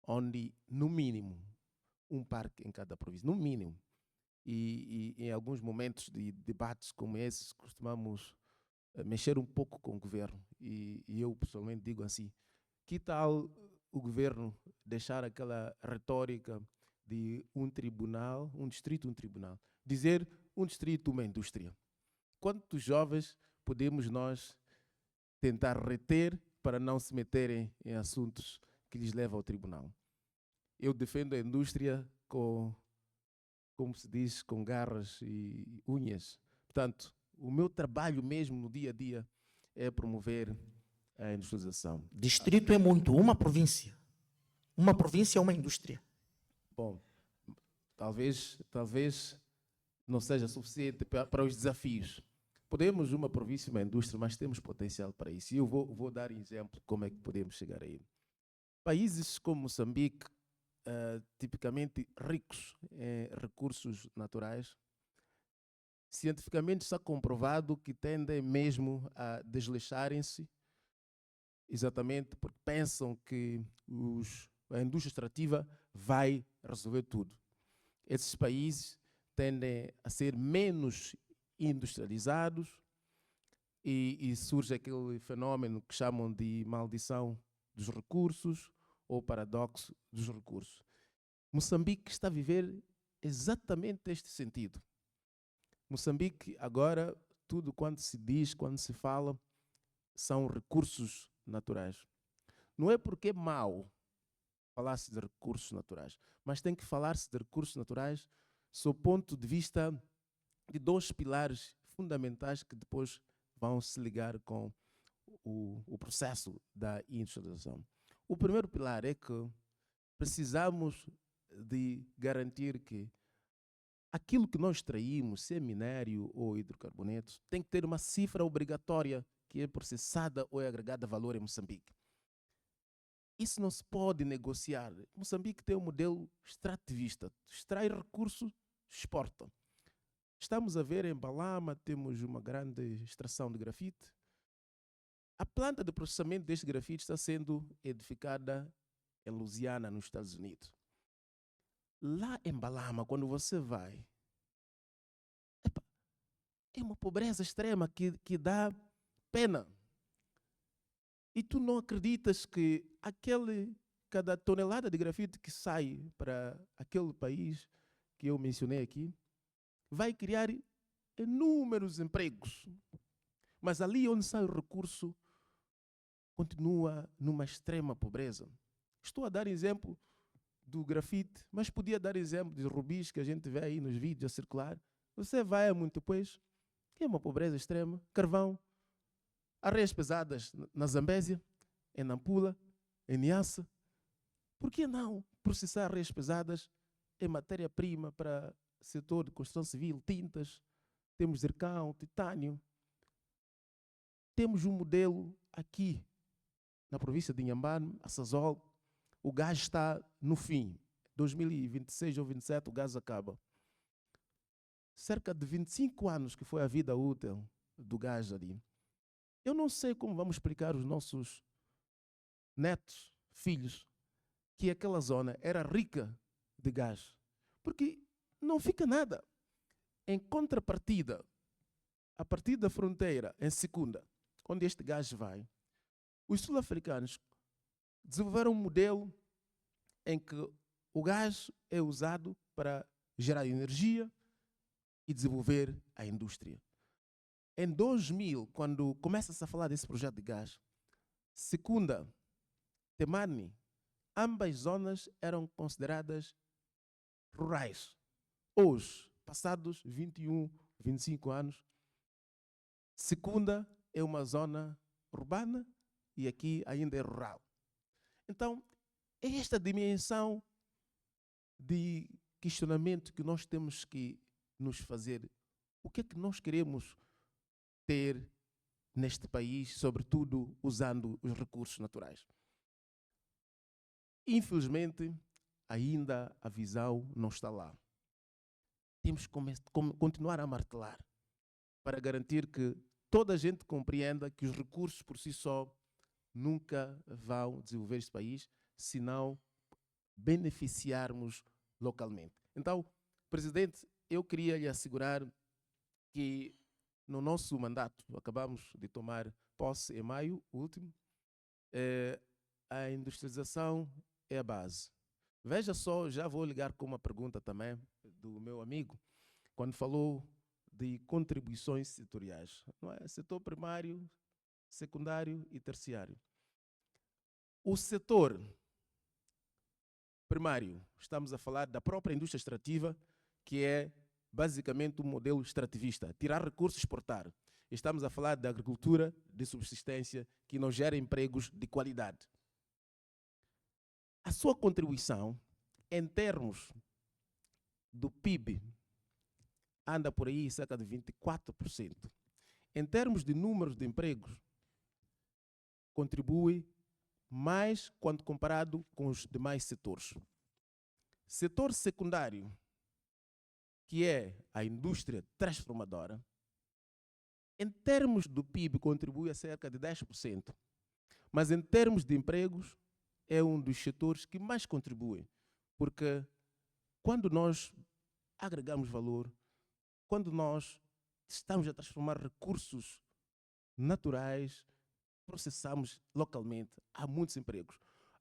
Speaker 3: onde, no mínimo, um parque em cada província, no mínimo. E em alguns momentos de debates como esses, costumamos mexer um pouco com o governo. E eu, pessoalmente, digo assim, que tal o governo deixar aquela retórica de um tribunal, um distrito, um tribunal? Dizer um distrito, uma indústria. Quantos jovens podemos nós tentar reter para não se meterem em assuntos que lhes levam ao tribunal? Eu defendo a indústria com, como se diz, com garras e unhas. Portanto, o meu trabalho mesmo no dia a dia é promover a industrialização.
Speaker 1: Distrito é muito, uma província. Uma província é uma indústria.
Speaker 3: Bom, talvez não seja suficiente para os desafios. Podemos uma província, uma indústria, mas temos potencial para isso. E eu vou dar exemplo de como é que podemos chegar aí. Países como Moçambique, tipicamente ricos em recursos naturais, cientificamente está comprovado que tendem mesmo a desleixarem-se, exatamente porque pensam que a indústria extrativa vai resolver tudo. Esses países tendem a ser menos industrializados, e surge aquele fenômeno que chamam de maldição dos recursos ou paradoxo dos recursos. Moçambique está a viver exatamente este sentido. Moçambique, agora, tudo quanto se diz, quando se fala, são recursos naturais. Não é porque é mau falar-se de recursos naturais, mas tem que falar-se de recursos naturais sob o ponto de vista de dois pilares fundamentais que depois vão se ligar com o processo da industrialização. O primeiro pilar é que precisamos de garantir que aquilo que nós extraímos, se é minério ou hidrocarbonetos, tem que ter uma cifra obrigatória que é processada ou é agregada valor em Moçambique. Isso não se pode negociar. Moçambique tem um modelo extrativista. Extrai recursos, exporta. Estamos a ver em Balama, temos uma grande extração de grafite. A planta de processamento deste grafite está sendo edificada em Louisiana, nos Estados Unidos. Lá em Balama, quando você vai, é uma pobreza extrema que dá pena. E tu não acreditas que cada tonelada de grafite que sai para aquele país que eu mencionei aqui, vai criar inúmeros empregos. Mas ali onde sai o recurso, continua numa extrema pobreza. Estou a dar exemplo do grafite, mas podia dar exemplo de rubis que a gente vê aí nos vídeos a circular. Você vai a muito depois, é uma pobreza extrema. Carvão, areias pesadas na Zambésia, em Nampula, em Niassa. Por que não processar areias pesadas em matéria-prima para o setor de construção civil, tintas, temos zircão, titânio. Temos um modelo aqui na província de Inhambane, a Sazol. O gás está no fim. 2026 ou 2027 o gás acaba. Cerca de 25 anos que foi a vida útil do gás ali. Eu não sei como vamos explicar aos nossos netos, filhos, que aquela zona era rica de gás. Porque não fica nada. Em contrapartida, a partir da fronteira, em Secunda, onde este gás vai, os sul-africanos desenvolveram um modelo em que o gás é usado para gerar energia e desenvolver a indústria. Em 2000, quando começa-se a falar desse projeto de gás, Secunda, Temane, ambas zonas eram consideradas rurais. Hoje, passados 21, 25 anos, Secunda é uma zona urbana e aqui ainda é rural. Então, é esta dimensão de questionamento que nós temos que nos fazer. O que é que nós queremos ter neste país, sobretudo usando os recursos naturais? Infelizmente, ainda a visão não está lá. Temos que continuar a martelar para garantir que toda a gente compreenda que os recursos por si só nunca vão desenvolver este país se não beneficiarmos localmente. Então, Presidente, eu queria lhe assegurar que no nosso mandato, acabamos de tomar posse em maio, o último, a industrialização é a base. Veja só, já vou ligar com uma pergunta também do meu amigo, quando falou de contribuições setoriais, não é? Setor primário, secundário e terciário. O setor primário, estamos a falar da própria indústria extrativa, que é basicamente um modelo extrativista, tirar recursos e exportar. Estamos a falar da agricultura de subsistência, que não gera empregos de qualidade. A sua contribuição, em termos do PIB, anda por aí cerca de 24%. Em termos de números de empregos, contribui mais quando comparado com os demais setores. Setor secundário, que é a indústria transformadora, em termos do PIB contribui a cerca de 10%, mas em termos de empregos é um dos setores que mais contribui, porque quando nós agregamos valor, quando nós estamos a transformar recursos naturais, processamos localmente. Há muitos empregos.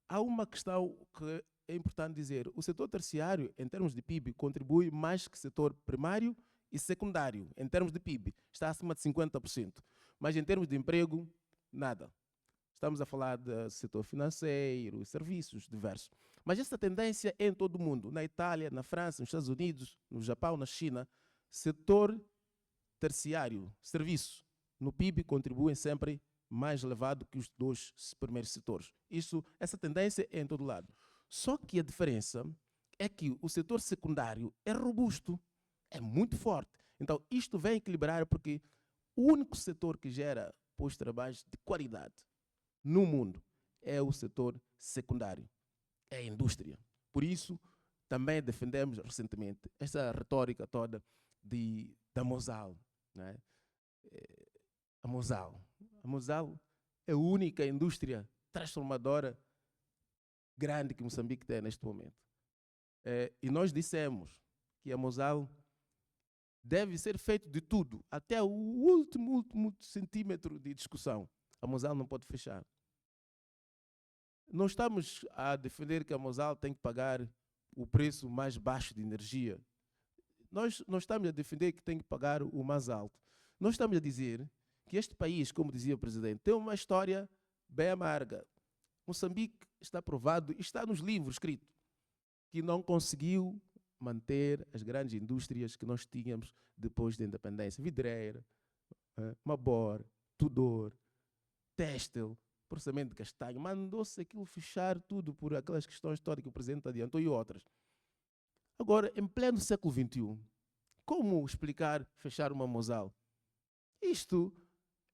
Speaker 3: Há uma questão que é importante dizer. O setor terciário, em termos de PIB, contribui mais que o setor primário e secundário. Em termos de PIB, está acima de 50%. Mas em termos de emprego, nada. Estamos a falar do setor financeiro, serviços diversos. Mas essa tendência é em todo o mundo. Na Itália, na França, nos Estados Unidos, no Japão, na China. Setor terciário, serviço, no PIB contribuem sempre mais elevado que os dois primeiros setores. Essa tendência é em todo lado. Só que a diferença é que o setor secundário é robusto, é muito forte. Então, isto vem equilibrar porque o único setor que gera postos de trabalho de qualidade no mundo é o setor secundário, é a indústria. Por isso, também defendemos recentemente essa retórica toda da Mosal. Né? A Mosal é a única indústria transformadora grande que Moçambique tem neste momento. E nós dissemos que a Mosal deve ser feito de tudo, até o último centímetro de discussão. A Mosal não pode fechar. Não estamos a defender que a Mosal tem que pagar o preço mais baixo de energia. Nós não estamos a defender que tem que pagar o mais alto. Nós estamos a dizer que este país, como dizia o presidente, tem uma história bem amarga. Moçambique está provado, está nos livros escrito, que não conseguiu manter as grandes indústrias que nós tínhamos depois da independência. Vidreira, Mabor, Tudor, Têxtil, processamento de castanho. Mandou-se aquilo fechar tudo por aquelas questões históricas que o presidente adiantou e outras. Agora, em pleno século XXI, como explicar fechar uma Mosal? Isto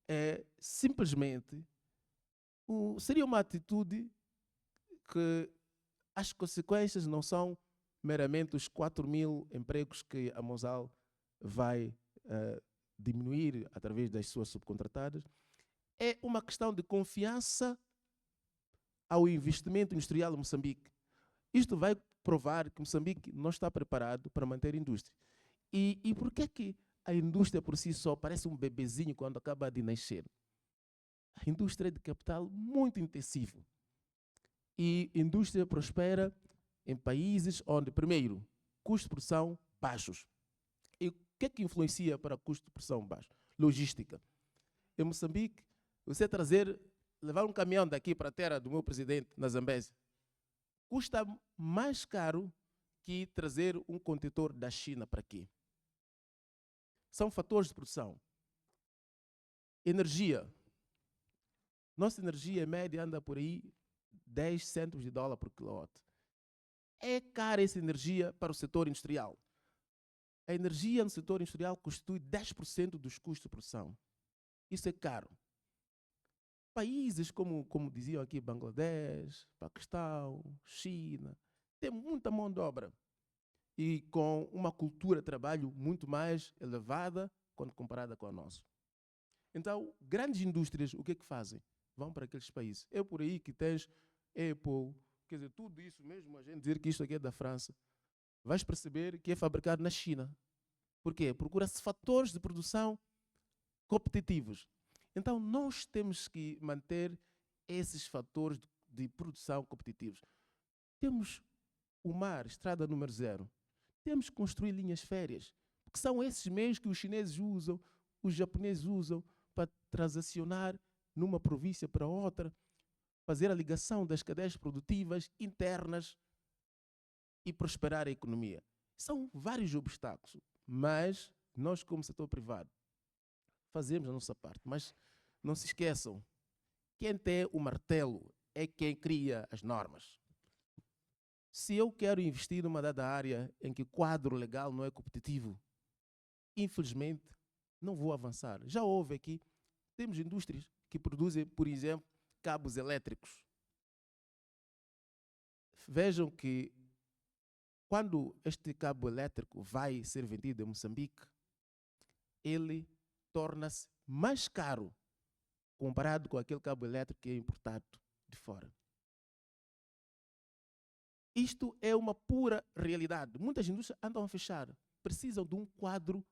Speaker 3: é simplesmente seria uma atitude que as consequências não são meramente os 4.000 empregos que a Mosal vai diminuir através das suas subcontratadas. É uma questão de confiança ao investimento industrial em Moçambique. Isto vai provar que Moçambique não está preparado para manter a indústria. E por que é que a indústria por si só parece um bebezinho quando acaba de nascer? A indústria é de capital muito intensivo. E a indústria prospera em países onde, primeiro, custos de produção baixos. E o que é que influencia para custo de produção baixo? Logística. Em Moçambique, você levar um caminhão daqui para a terra do meu presidente, na Zambésia, custa mais caro que trazer um contentor da China para aqui. São fatores de produção. Energia. Nossa energia média anda por aí 10 cêntimos de dólar por quilowatt. É cara essa energia para o setor industrial. A energia no setor industrial constitui 10% dos custos de produção. Isso é caro. Países como diziam aqui, Bangladesh, Paquistão, China, têm muita mão de obra e com uma cultura de trabalho muito mais elevada quando comparada com a nossa. Então, grandes indústrias, o que é que fazem? Vão para aqueles países. É por aí que tens Apple, quer dizer, tudo isso mesmo, a gente dizer que isto aqui é da França, vais perceber que é fabricado na China. Por quê? Procura-se fatores de produção competitivos. Então, nós temos que manter esses fatores de produção competitivos. Temos o mar, estrada número 0. Temos que construir linhas férreas, porque são esses meios que os chineses usam, os japoneses usam para transacionar numa província para outra, fazer a ligação das cadeias produtivas internas e prosperar a economia. São vários obstáculos, mas nós, como setor privado, fazemos a nossa parte. Mas não se esqueçam, quem tem o martelo é quem cria as normas. Se eu quero investir numa dada área em que o quadro legal não é competitivo, infelizmente, não vou avançar. Já houve aqui, temos indústrias que produzem, por exemplo, cabos elétricos. Vejam que quando este cabo elétrico vai ser vendido em Moçambique, ele torna-se mais caro comparado com aquele cabo elétrico que é importado de fora. Isto é uma pura realidade. Muitas indústrias andam a fechar. Precisam de um quadro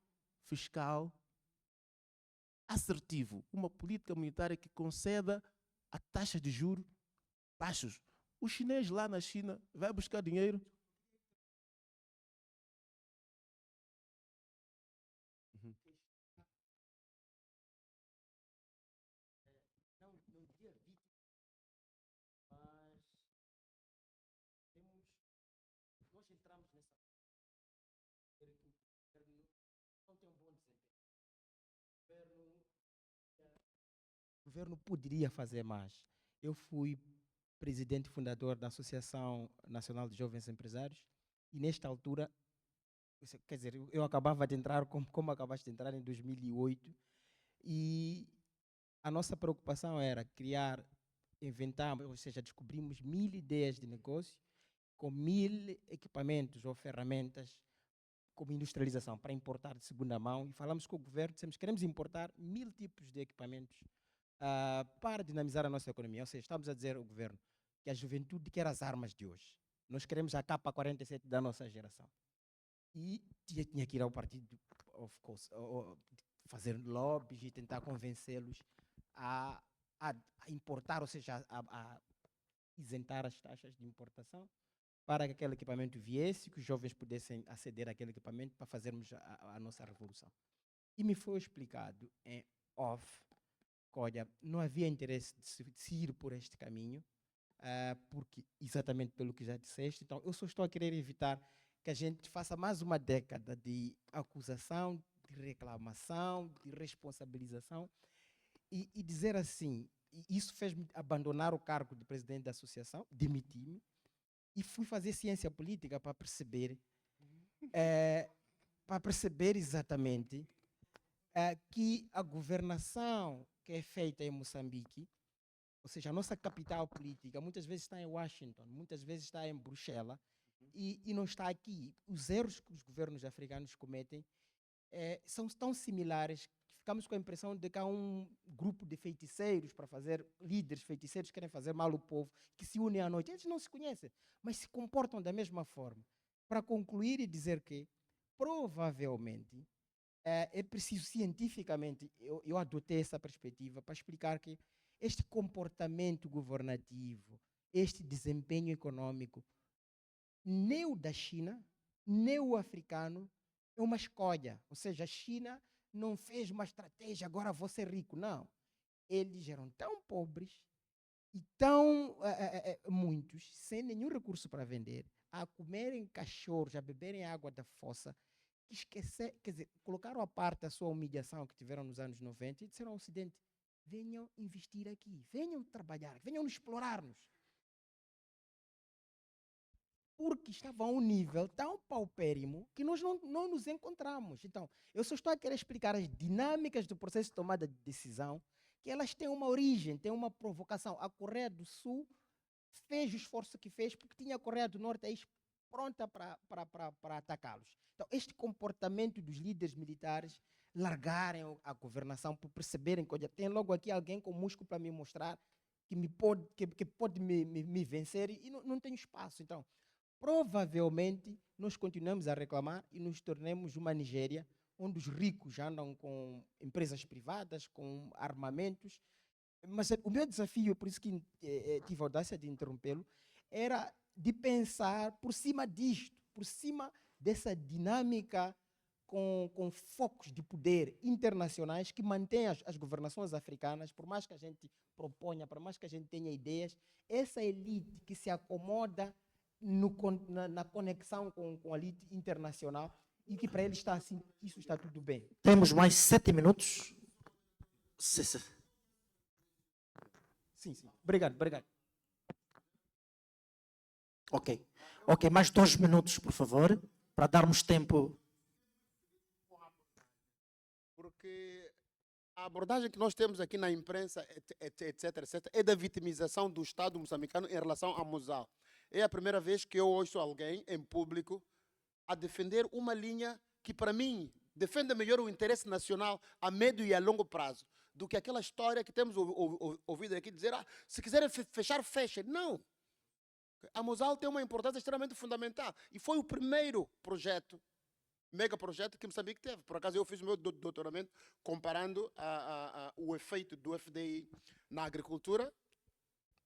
Speaker 3: fiscal assertivo, uma política monetária que conceda a taxas de juros baixos. O chinês lá na China vai buscar dinheiro.
Speaker 2: Não diria vítima, mas nós entramos nessa que o governo não tem um bom desempenho. O governo poderia fazer mais. Eu fui presidente e fundador da Associação Nacional de Jovens Empresários e nesta altura, quer dizer, eu acabava de entrar, como acabaste de entrar em 2008, e a nossa preocupação era inventar, ou seja, descobrimos 1000 ideias de negócio com 1000 equipamentos ou ferramentas como industrialização para importar de segunda mão e falamos com o governo, dissemos que queremos importar 1000 tipos de equipamentos para dinamizar a nossa economia. Ou seja, estamos a dizer ao governo que a juventude quer as armas de hoje. Nós queremos a capa 47 da nossa geração. E tinha que ir ao partido, of course, fazer lobbies e tentar convencê-los a importar, ou seja, a isentar as taxas de importação para que aquele equipamento viesse, que os jovens pudessem aceder àquele equipamento para fazermos a nossa revolução. E me foi explicado em off que, olha, não havia interesse de se ir por este caminho, porque exatamente pelo que já disseste. Então, eu só estou a querer evitar que a gente faça mais uma década de acusação, de reclamação, de responsabilização e dizer assim, isso fez-me abandonar o cargo de presidente da associação, demiti-me e fui fazer ciência política para perceber exatamente que a governação que é feita em Moçambique, ou seja, a nossa capital política, muitas vezes está em Washington, muitas vezes está em Bruxelas, e não está aqui. Os erros que os governos africanos cometem são tão similares que ficamos com a impressão de que há um grupo de feiticeiros para fazer, líderes feiticeiros que querem fazer mal ao povo, que se unem à noite. Eles não se conhecem, mas se comportam da mesma forma. Para concluir e dizer que, provavelmente, é preciso cientificamente, eu adotei essa perspectiva para explicar que este comportamento governativo, este desempenho econômico, nem o da China, nem o africano, é uma escolha. Ou seja, a China não fez uma estratégia, agora vou ser rico. Não. Eles eram tão pobres e tão muitos, sem nenhum recurso para vender, a comerem cachorros, a beberem água da fossa, quer dizer, colocaram à parte a sua humilhação que tiveram nos anos 90 e disseram ao Ocidente, venham investir aqui, venham trabalhar, venham explorar-nos. Porque estava a um nível tão paupérrimo que nós não nos encontramos. Então, eu só estou a querer explicar as dinâmicas do processo de tomada de decisão, que elas têm uma origem, têm uma provocação. A Coreia do Sul fez o esforço que fez porque tinha a Coreia do Norte aí pronta para atacá-los. Então, este comportamento dos líderes militares largarem a governação por perceberem que, olha, tem logo aqui alguém com músculo para me mostrar que pode me vencer e não tenho espaço. Então, provavelmente, nós continuamos a reclamar e nos tornemos uma Nigéria onde os ricos andam com empresas privadas, com armamentos. Mas o meu desafio, por isso que tive a audácia de interrompê-lo, era de pensar por cima disto, por cima dessa dinâmica com focos de poder internacionais que mantêm as governações africanas, por mais que a gente proponha, por mais que a gente tenha ideias, essa elite que se acomoda na conexão com a elite internacional e que para ele está assim, isso está tudo bem.
Speaker 1: Temos mais 7 minutos.
Speaker 2: Sim. Obrigado.
Speaker 1: Ok, mais 2 minutos, por favor, para darmos tempo.
Speaker 8: Porque a abordagem que nós temos aqui na imprensa, etc., é da vitimização do Estado moçambicano em relação a Mozal. É a primeira vez que eu ouço alguém em público a defender uma linha que, para mim, defende melhor o interesse nacional a médio e a longo prazo do que aquela história que temos ouvido aqui dizer, se quiserem fechar, fechem. Não. A Mozal tem uma importância extremamente fundamental e foi o primeiro projeto megaprojeto que Moçambique teve. Por acaso eu fiz o meu doutoramento comparando o efeito do FDI na agricultura,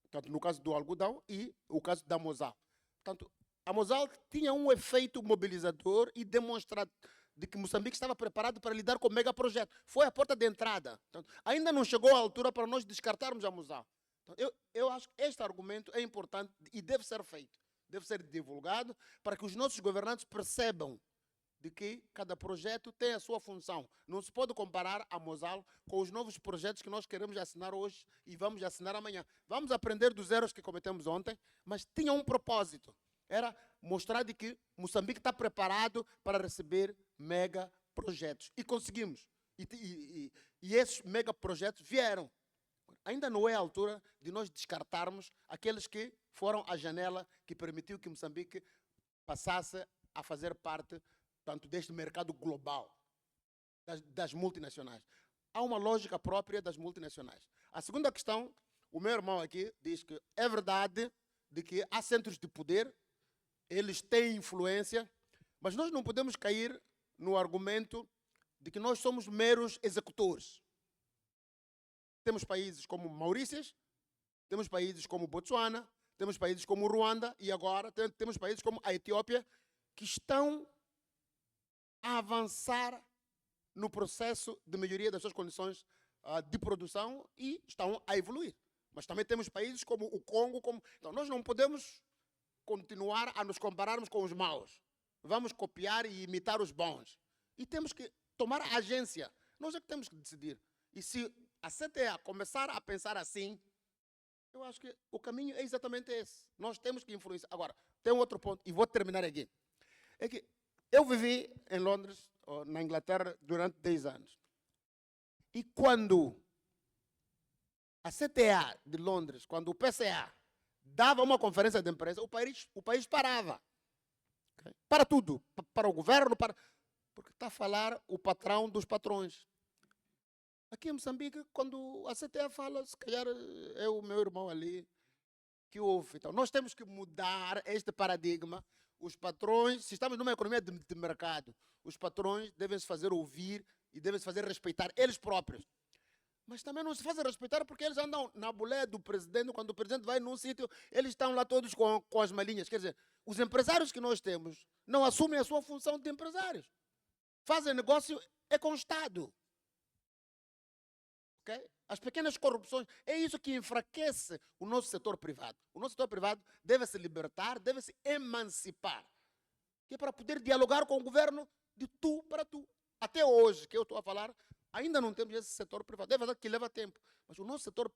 Speaker 8: portanto, no caso do algodão, e o caso da Mosal. Portanto, a Mosal tinha um efeito mobilizador e demonstrado de que Moçambique estava preparado para lidar com o megaprojeto. Foi a porta de entrada. Portanto, ainda não chegou a altura para nós descartarmos a Mosal. Então, eu acho que este argumento é importante e deve ser feito, deve ser divulgado para que os nossos governantes percebam de que cada projeto tem a sua função. Não se pode comparar a Mosal com os novos projetos que nós queremos assinar hoje e vamos assinar amanhã. Vamos aprender dos erros que cometemos ontem, mas tinha um propósito. Era mostrar de que Moçambique está preparado para receber mega projetos. E conseguimos. E esses mega projetos vieram. Ainda não é a altura de nós descartarmos aqueles que foram a janela que permitiu que Moçambique passasse a fazer parte, tanto deste mercado global, das multinacionais. Há uma lógica própria das multinacionais. A segunda questão, o meu irmão aqui diz que é verdade de que há centros de poder, eles têm influência, mas nós não podemos cair no argumento de que nós somos meros executores. Temos países como Maurícias, temos países como Botsuana, temos países como Ruanda e agora temos países como a Etiópia que estão a avançar no processo de melhoria das suas condições de produção e estão a evoluir. Mas também temos países como o Congo. Então nós não podemos continuar a nos compararmos com os maus. Vamos copiar e imitar os bons. E temos que tomar a agência. Nós é que temos que decidir. E se a CTA começar a pensar assim, eu acho que o caminho é exatamente esse. Nós temos que influenciar. Agora, tem um outro ponto, e vou terminar aqui. É que eu vivi em Londres, na Inglaterra, durante 10 anos. E quando a CTA de Londres, quando o PCA dava uma conferência de imprensa, o país parava. Okay? Para tudo. Para o governo, porque está a falar o patrão dos patrões. Aqui em Moçambique, quando a CTA fala, se calhar é o meu irmão ali que ouve. Então, nós temos que mudar este paradigma. Os patrões, se estamos numa economia de mercado, os patrões devem se fazer ouvir e devem se fazer respeitar eles próprios. Mas também não se fazem respeitar porque eles andam na boleia do presidente. Quando o presidente vai num sítio, eles estão lá todos com as malinhas. Quer dizer, os empresários que nós temos não assumem a sua função de empresários. Fazem negócio com o Estado. Okay? As pequenas corrupções, é isso que enfraquece o nosso setor privado. O nosso setor privado deve se libertar, deve se emancipar, que é para poder dialogar com o governo de tu para tu. Até hoje, que eu estou a falar, ainda não temos esse setor privado. É verdade que leva tempo, mas o nosso setor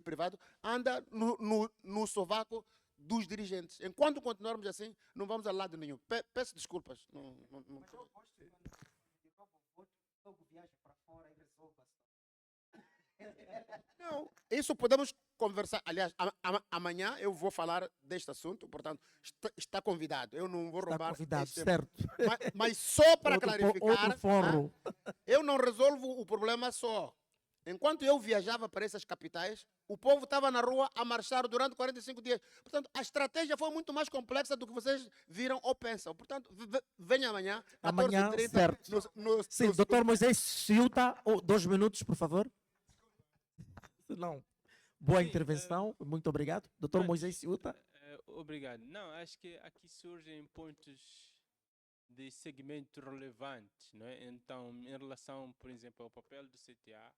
Speaker 8: privado anda no sovaco dos dirigentes. Enquanto continuarmos assim, não vamos a lado nenhum. Peço desculpas. Não.
Speaker 6: Mas eu gosto de quando o jogo viaja para fora e resolve a situação.
Speaker 8: Não, isso podemos conversar. Aliás, amanhã eu vou falar deste assunto, portanto, está convidado. Eu não vou
Speaker 1: Está
Speaker 8: roubar.
Speaker 1: convidado,
Speaker 8: este tempo.
Speaker 1: certo.
Speaker 8: Mas só para
Speaker 1: Outro
Speaker 8: clarificar,
Speaker 1: fórum.
Speaker 8: eu não resolvo o problema só. Enquanto eu viajava para essas capitais, o povo estava na rua a marchar durante 45 dias. Portanto, a estratégia foi muito mais complexa do que vocês viram ou pensam. Portanto, venha amanhã,
Speaker 1: Amanhã,
Speaker 8: 14h30.
Speaker 1: certo. Sim, doutor Moisés Ciuta, 2 minutos, por favor. Não. Boa intervenção, muito obrigado. Doutor Moisés Ciuta.
Speaker 5: Obrigado. Não, acho que aqui surgem pontos de segmento relevantes, não é? Então, em relação, por exemplo, ao papel do CTA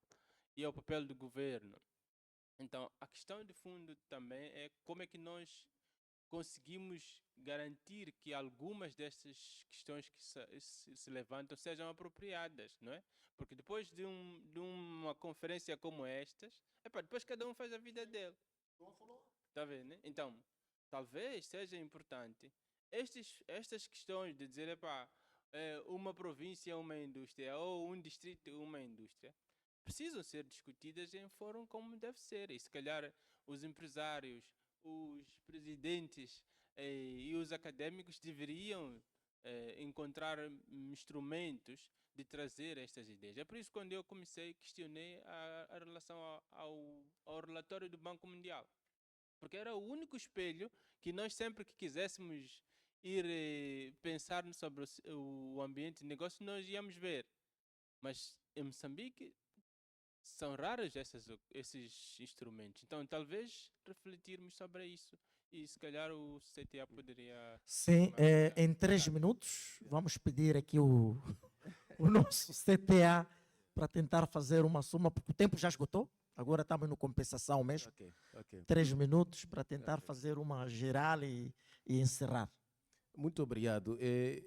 Speaker 5: e ao papel do governo. Então, a questão de fundo também é como é que nós conseguimos garantir que algumas dessas questões que se levantam sejam apropriadas, não é? Porque depois de uma conferência como estas, depois cada um faz a vida dele. Está vendo, né? Então, talvez seja importante estas questões de dizer, uma província é uma indústria ou um distrito é uma indústria, precisam ser discutidas em fórum como deve ser. E se calhar os empresários, os presidentes e os académicos deveriam encontrar instrumentos de trazer estas ideias. É por isso que quando eu comecei, questionei a relação ao relatório do Banco Mundial. Porque era o único espelho que nós sempre que quiséssemos ir pensar sobre o ambiente de negócio, nós íamos ver. Mas em Moçambique são raros esses instrumentos. Então, talvez refletirmos sobre isso. E se calhar o CTA poderia.
Speaker 1: Sim,
Speaker 5: tomar
Speaker 1: em 3 minutos, vamos pedir aqui o nosso CTA para tentar fazer uma soma, porque o tempo já esgotou, agora estamos no compensação mesmo.
Speaker 3: Ok, ok.
Speaker 1: 3 minutos para tentar fazer uma geral e encerrar.
Speaker 3: Muito obrigado.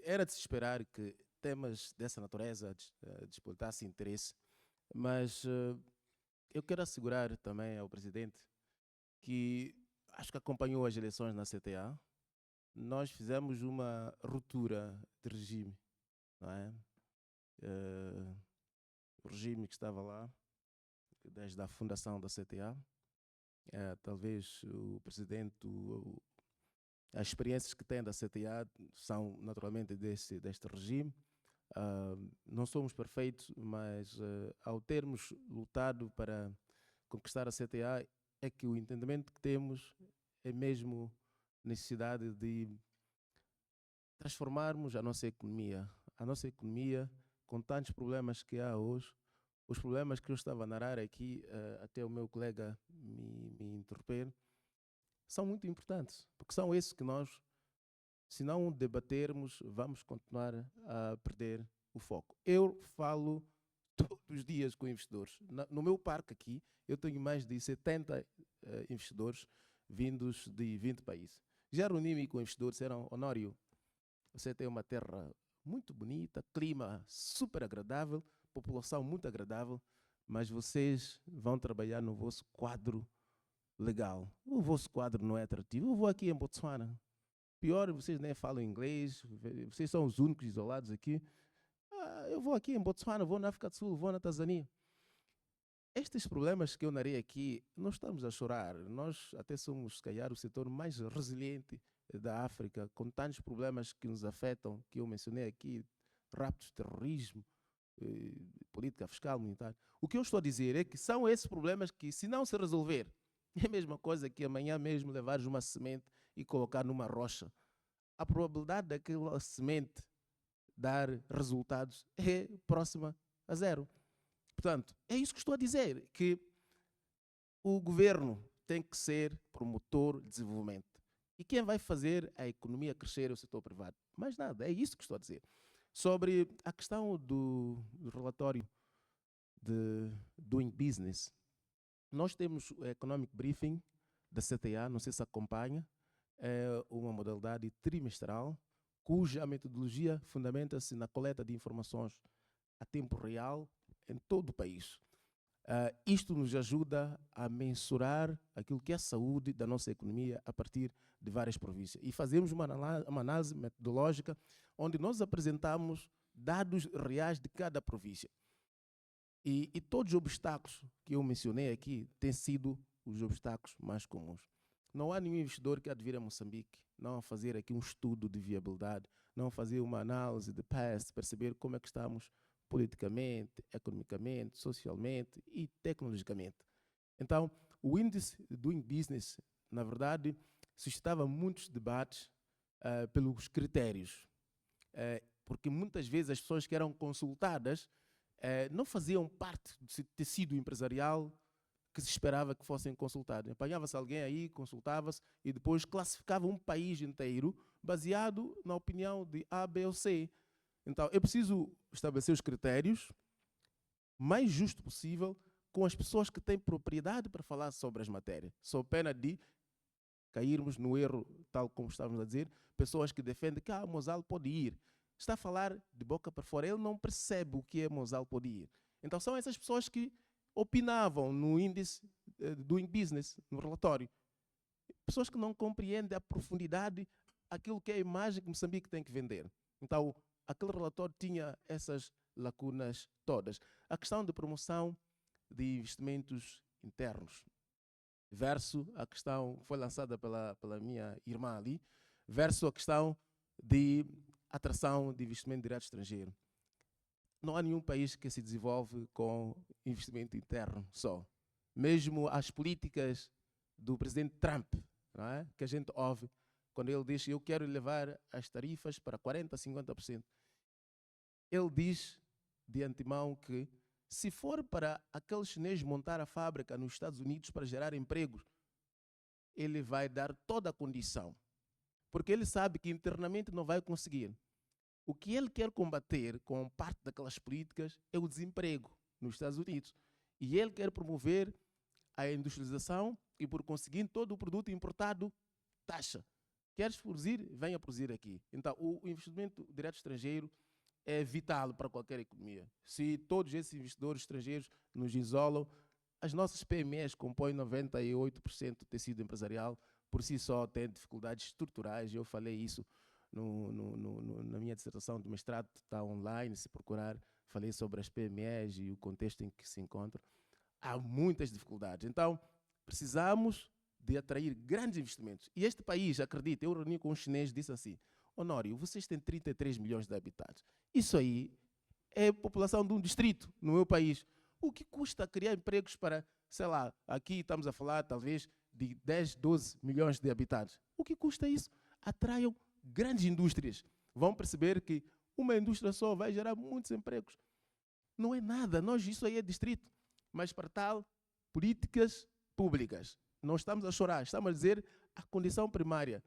Speaker 3: Era de se esperar que temas dessa natureza despertassem interesse, mas eu quero assegurar também ao presidente que acho que acompanhou as eleições na CTA. Nós fizemos uma ruptura de regime, não é? O regime que estava lá desde a fundação da CTA, talvez o presidente, as experiências que tem da CTA são naturalmente deste regime. Não somos perfeitos, mas ao termos lutado para conquistar a CTA, é que o entendimento que temos é mesmo necessidade de transformarmos a nossa economia. A nossa economia, com tantos problemas que há hoje, os problemas que eu estava a narrar aqui, até o meu colega me interromper, são muito importantes, porque são esses que nós, se não debatermos, vamos continuar a perder o foco. Eu falo todos os dias com investidores. No meu parque aqui, eu tenho mais de 70 investidores vindos de 20 países. Já reuni-me com investidores, disseram: Honório, você tem uma terra muito bonita, clima super agradável, população muito agradável, mas vocês vão trabalhar no vosso quadro legal. O vosso quadro não é atrativo. Eu vou aqui em Botsuana. Pior, vocês nem falam inglês, vocês são os únicos isolados aqui. Eu vou aqui em Botsuana, vou na África do Sul, vou na Tanzânia. Estes problemas que eu narrei aqui, não estamos a chorar. Nós até somos, se calhar, o setor mais resiliente da África, com tantos problemas que nos afetam, que eu mencionei aqui, raptos, terrorismo, política fiscal, militar. O que eu estou a dizer é que são esses problemas que, se não se resolver, é a mesma coisa que amanhã mesmo levares uma semente e colocar numa rocha. A probabilidade daquela semente dar resultados é próxima a zero. Portanto, é isso que estou a dizer, que o governo tem que ser promotor de desenvolvimento. E quem vai fazer a economia crescer é o setor privado. Mais nada, é isso que estou a dizer. Sobre a questão do relatório de Doing Business, nós temos o Economic Briefing da CTA, não sei se acompanha, é uma modalidade trimestral, cuja metodologia fundamenta-se na coleta de informações a tempo real em todo o país. Isto nos ajuda a mensurar aquilo que é a saúde da nossa economia a partir de várias províncias. E fazemos uma análise metodológica onde nós apresentamos dados reais de cada província. E todos os obstáculos que eu mencionei aqui têm sido os obstáculos mais comuns. Não há nenhum investidor que há de vir a Moçambique não a fazer aqui um estudo de viabilidade, não a fazer uma análise de past, perceber como é que estamos politicamente, economicamente, socialmente e tecnologicamente. Então, o índice Doing Business, na verdade, suscitava muitos debates pelos critérios, porque muitas vezes as pessoas que eram consultadas não faziam parte do tecido empresarial que se esperava que fossem consultados. Apanhava-se alguém aí, consultava-se e depois classificava um país inteiro baseado na opinião de A, B ou C. Então, é preciso estabelecer os critérios mais justo possível com as pessoas que têm propriedade para falar sobre as matérias. Só pena de cairmos no erro, tal como estávamos a dizer, pessoas que defendem que Mozal pode ir. Está a falar de boca para fora, ele não percebe o que é Mozal pode ir. Então, são essas pessoas que opinavam no índice Doing Business, no relatório. Pessoas que não compreendem a profundidade aquilo que é a imagem que Moçambique tem que vender. Então, aquele relatório tinha essas lacunas todas. A questão de promoção de investimentos internos, verso a questão que foi lançada pela minha irmã ali, verso a questão de atração de investimento direto estrangeiro. Não há nenhum país que se desenvolve com investimento interno só. Mesmo as políticas do presidente Trump, não é? Que a gente ouve, quando ele diz eu quero elevar as tarifas para 40%, 50%. Ele diz de antemão que se for para aquele chinês montar a fábrica nos Estados Unidos para gerar empregos, ele vai dar toda a condição. Porque ele sabe que internamente não vai conseguir. O que ele quer combater com parte daquelas políticas é o desemprego nos Estados Unidos. E ele quer promover a industrialização e, por conseguinte, todo o produto importado, taxa. Queres produzir? Venha produzir aqui. Então, o investimento direto estrangeiro é vital para qualquer economia. Se todos esses investidores estrangeiros nos isolam, as nossas PMEs compõem 98% do tecido empresarial, por si só têm dificuldades estruturais. Eu falei isso na minha dissertação de mestrado, está online, se procurar, falei sobre as PMEs e o contexto em que se encontram. Há muitas dificuldades. Então, precisamos de atrair grandes investimentos. E este país, acredita, eu reuni com um chinês e disse assim, Honório, vocês têm 33 milhões de habitantes. Isso aí é a população de um distrito no meu país. O que custa criar empregos para, sei lá, aqui estamos a falar talvez de 10, 12 milhões de habitantes. O que custa isso? Atraiam grandes indústrias. Vão perceber que uma indústria só vai gerar muitos empregos. Não é nada, isso aí é distrito. Mas para tal, políticas públicas. Não estamos a chorar, estamos a dizer a condição primária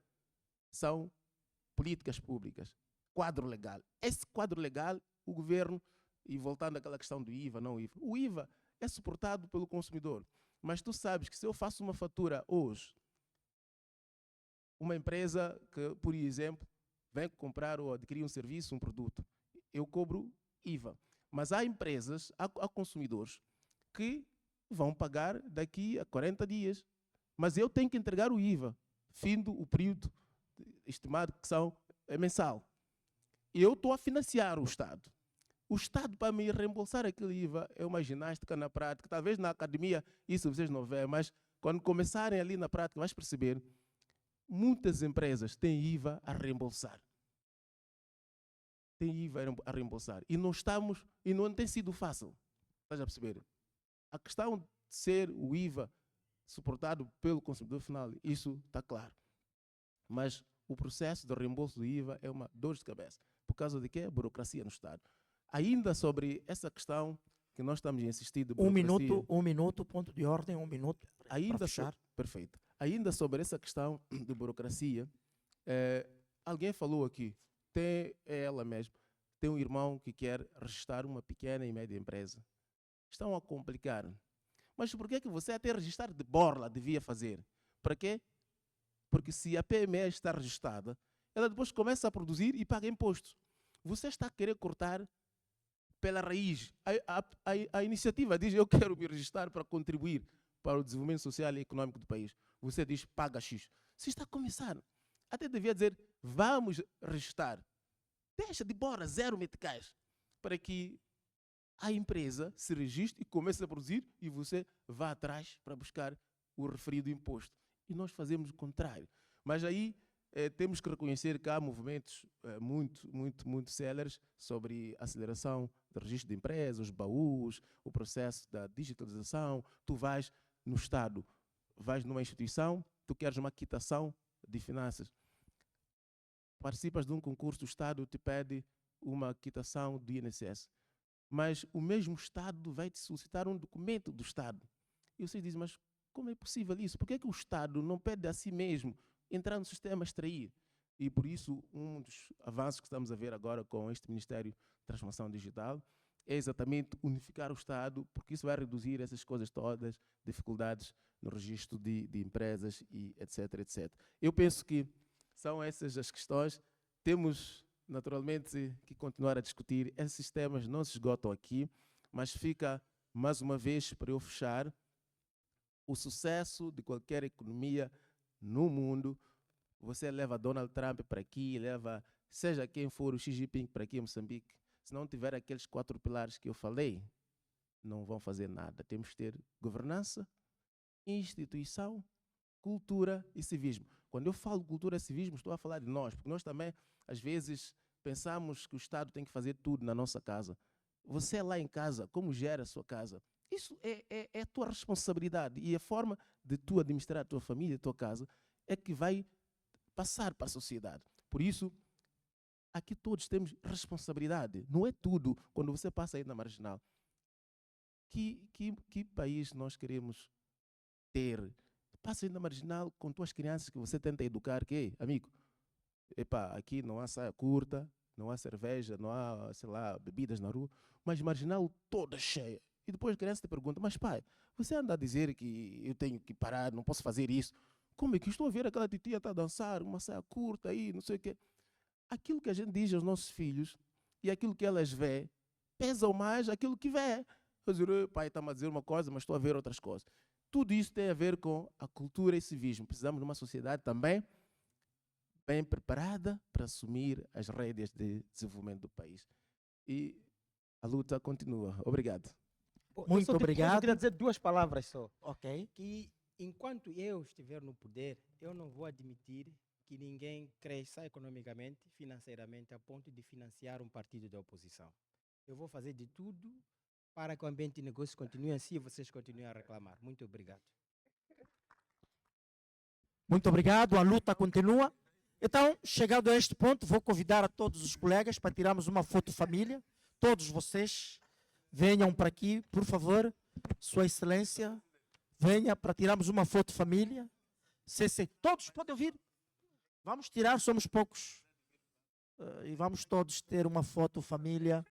Speaker 3: são políticas públicas. Quadro legal. Esse quadro legal, o governo, e voltando àquela questão do IVA, não IVA, o IVA é suportado pelo consumidor. Mas tu sabes que se eu faço uma fatura hoje, uma empresa que, por exemplo, vem comprar ou adquirir um serviço, um produto, eu cobro IVA. Mas há empresas, há consumidores que vão pagar daqui a 40 dias. Mas eu tenho que entregar o IVA, findo o período estimado que é mensal. Eu estou a financiar o Estado. O Estado, para me reembolsar aquele IVA, é uma ginástica na prática. Talvez na academia isso vocês não veem, mas quando começarem ali na prática, vais perceber, muitas empresas têm IVA a reembolsar. Tem IVA a reembolsar. E não tem sido fácil. Estás a perceber? A questão de ser o IVA suportado pelo consumidor final, isso está claro. Mas o processo de reembolso do IVA é uma dor de cabeça. Por causa de quê? Burocracia no Estado. Ainda sobre essa questão que nós estamos a insistir de burocracia...
Speaker 1: Um minuto, ponto de ordem, 1 minuto
Speaker 3: ainda
Speaker 1: para fechar.
Speaker 3: Perfeito. Ainda sobre essa questão de burocracia, alguém falou aqui, ela mesma, tem um irmão que quer registrar uma pequena e média empresa. Estão a complicar. Mas por que você até registrar de borla devia fazer? Para quê? Porque se a PME está registrada, ela depois começa a produzir e paga impostos. Você está a querer cortar pela raiz. A iniciativa diz, eu quero me registrar para contribuir para o desenvolvimento social e econômico do país. Você diz, paga X. Você está a começar. Até devia dizer, vamos registrar. Deixa de borla, 0 meticais, para que a empresa se registre e comece a produzir e você vá atrás para buscar o referido imposto. E nós fazemos o contrário. Mas aí temos que reconhecer que há movimentos muito céleres sobre a aceleração do registro de empresas, os baús, o processo da digitalização. Tu vais no Estado, vais numa instituição, tu queres uma quitação de finanças. Participas de um concurso, o Estado te pede uma quitação do INSS. Mas o mesmo Estado vai te solicitar um documento do Estado. E vocês dizem, mas como é possível isso? Por que o Estado não pede a si mesmo entrar no sistema, extrair? E por isso, um dos avanços que estamos a ver agora com este Ministério de Transformação Digital é exatamente unificar o Estado, porque isso vai reduzir essas coisas todas, dificuldades no registro de empresas e etc, etc. Eu penso que são essas as questões. Temos naturalmente que continuar a discutir. Esses temas não se esgotam aqui, mas fica mais uma vez para eu fechar. O sucesso de qualquer economia no mundo, você leva Donald Trump para aqui, leva seja quem for o Xi Jinping para aqui em Moçambique, se não tiver aqueles 4 pilares que eu falei, não vão fazer nada. Temos que ter governança, instituição, cultura e civismo. Quando eu falo cultura e civismo, estou a falar de nós, porque nós também, às vezes, pensamos que o Estado tem que fazer tudo na nossa casa. Você lá em casa, como gera a sua casa? Isso é a tua responsabilidade. E a forma de tu administrar a tua família, a tua casa, é que vai passar para a sociedade. Por isso, aqui todos temos responsabilidade. Não é tudo quando você passa aí na marginal. Que país nós queremos ter? Passa aí na marginal com tuas crianças que você tenta educar, que, amigo, epá, aqui não há saia curta, não há cerveja, não há, sei lá, bebidas na rua, mas marginal toda cheia. E depois a criança te pergunta, mas pai, você anda a dizer que eu tenho que parar, não posso fazer isso. Como é que estou a ver aquela titia está a dançar, uma saia curta aí, não sei o quê. Aquilo que a gente diz aos nossos filhos e aquilo que elas vê, pesam mais aquilo que vê. Eu digo, pai, está-me a dizer uma coisa, mas estou a ver outras coisas. Tudo isso tem a ver com a cultura e civismo. Precisamos de uma sociedade também bem preparada para assumir as rédeas de desenvolvimento do país. E a luta continua. Obrigado.
Speaker 1: Muito
Speaker 2: Eu
Speaker 1: obrigado.
Speaker 2: queria dizer 2 palavras só.
Speaker 1: Ok.
Speaker 2: Que enquanto eu estiver no poder, eu não vou admitir que ninguém cresça economicamente, financeiramente, a ponto de financiar um partido da oposição. Eu vou fazer de tudo para que o ambiente de negócio continue assim e vocês continuem a reclamar. Muito obrigado.
Speaker 1: Muito obrigado. A luta continua. Então, chegado a este ponto, vou convidar a todos os colegas para tirarmos uma foto família. Todos vocês venham para aqui, por favor. Sua Excelência, venha para tirarmos uma foto família. CC, todos podem ouvir? Vamos tirar, somos poucos. E vamos todos ter uma foto família.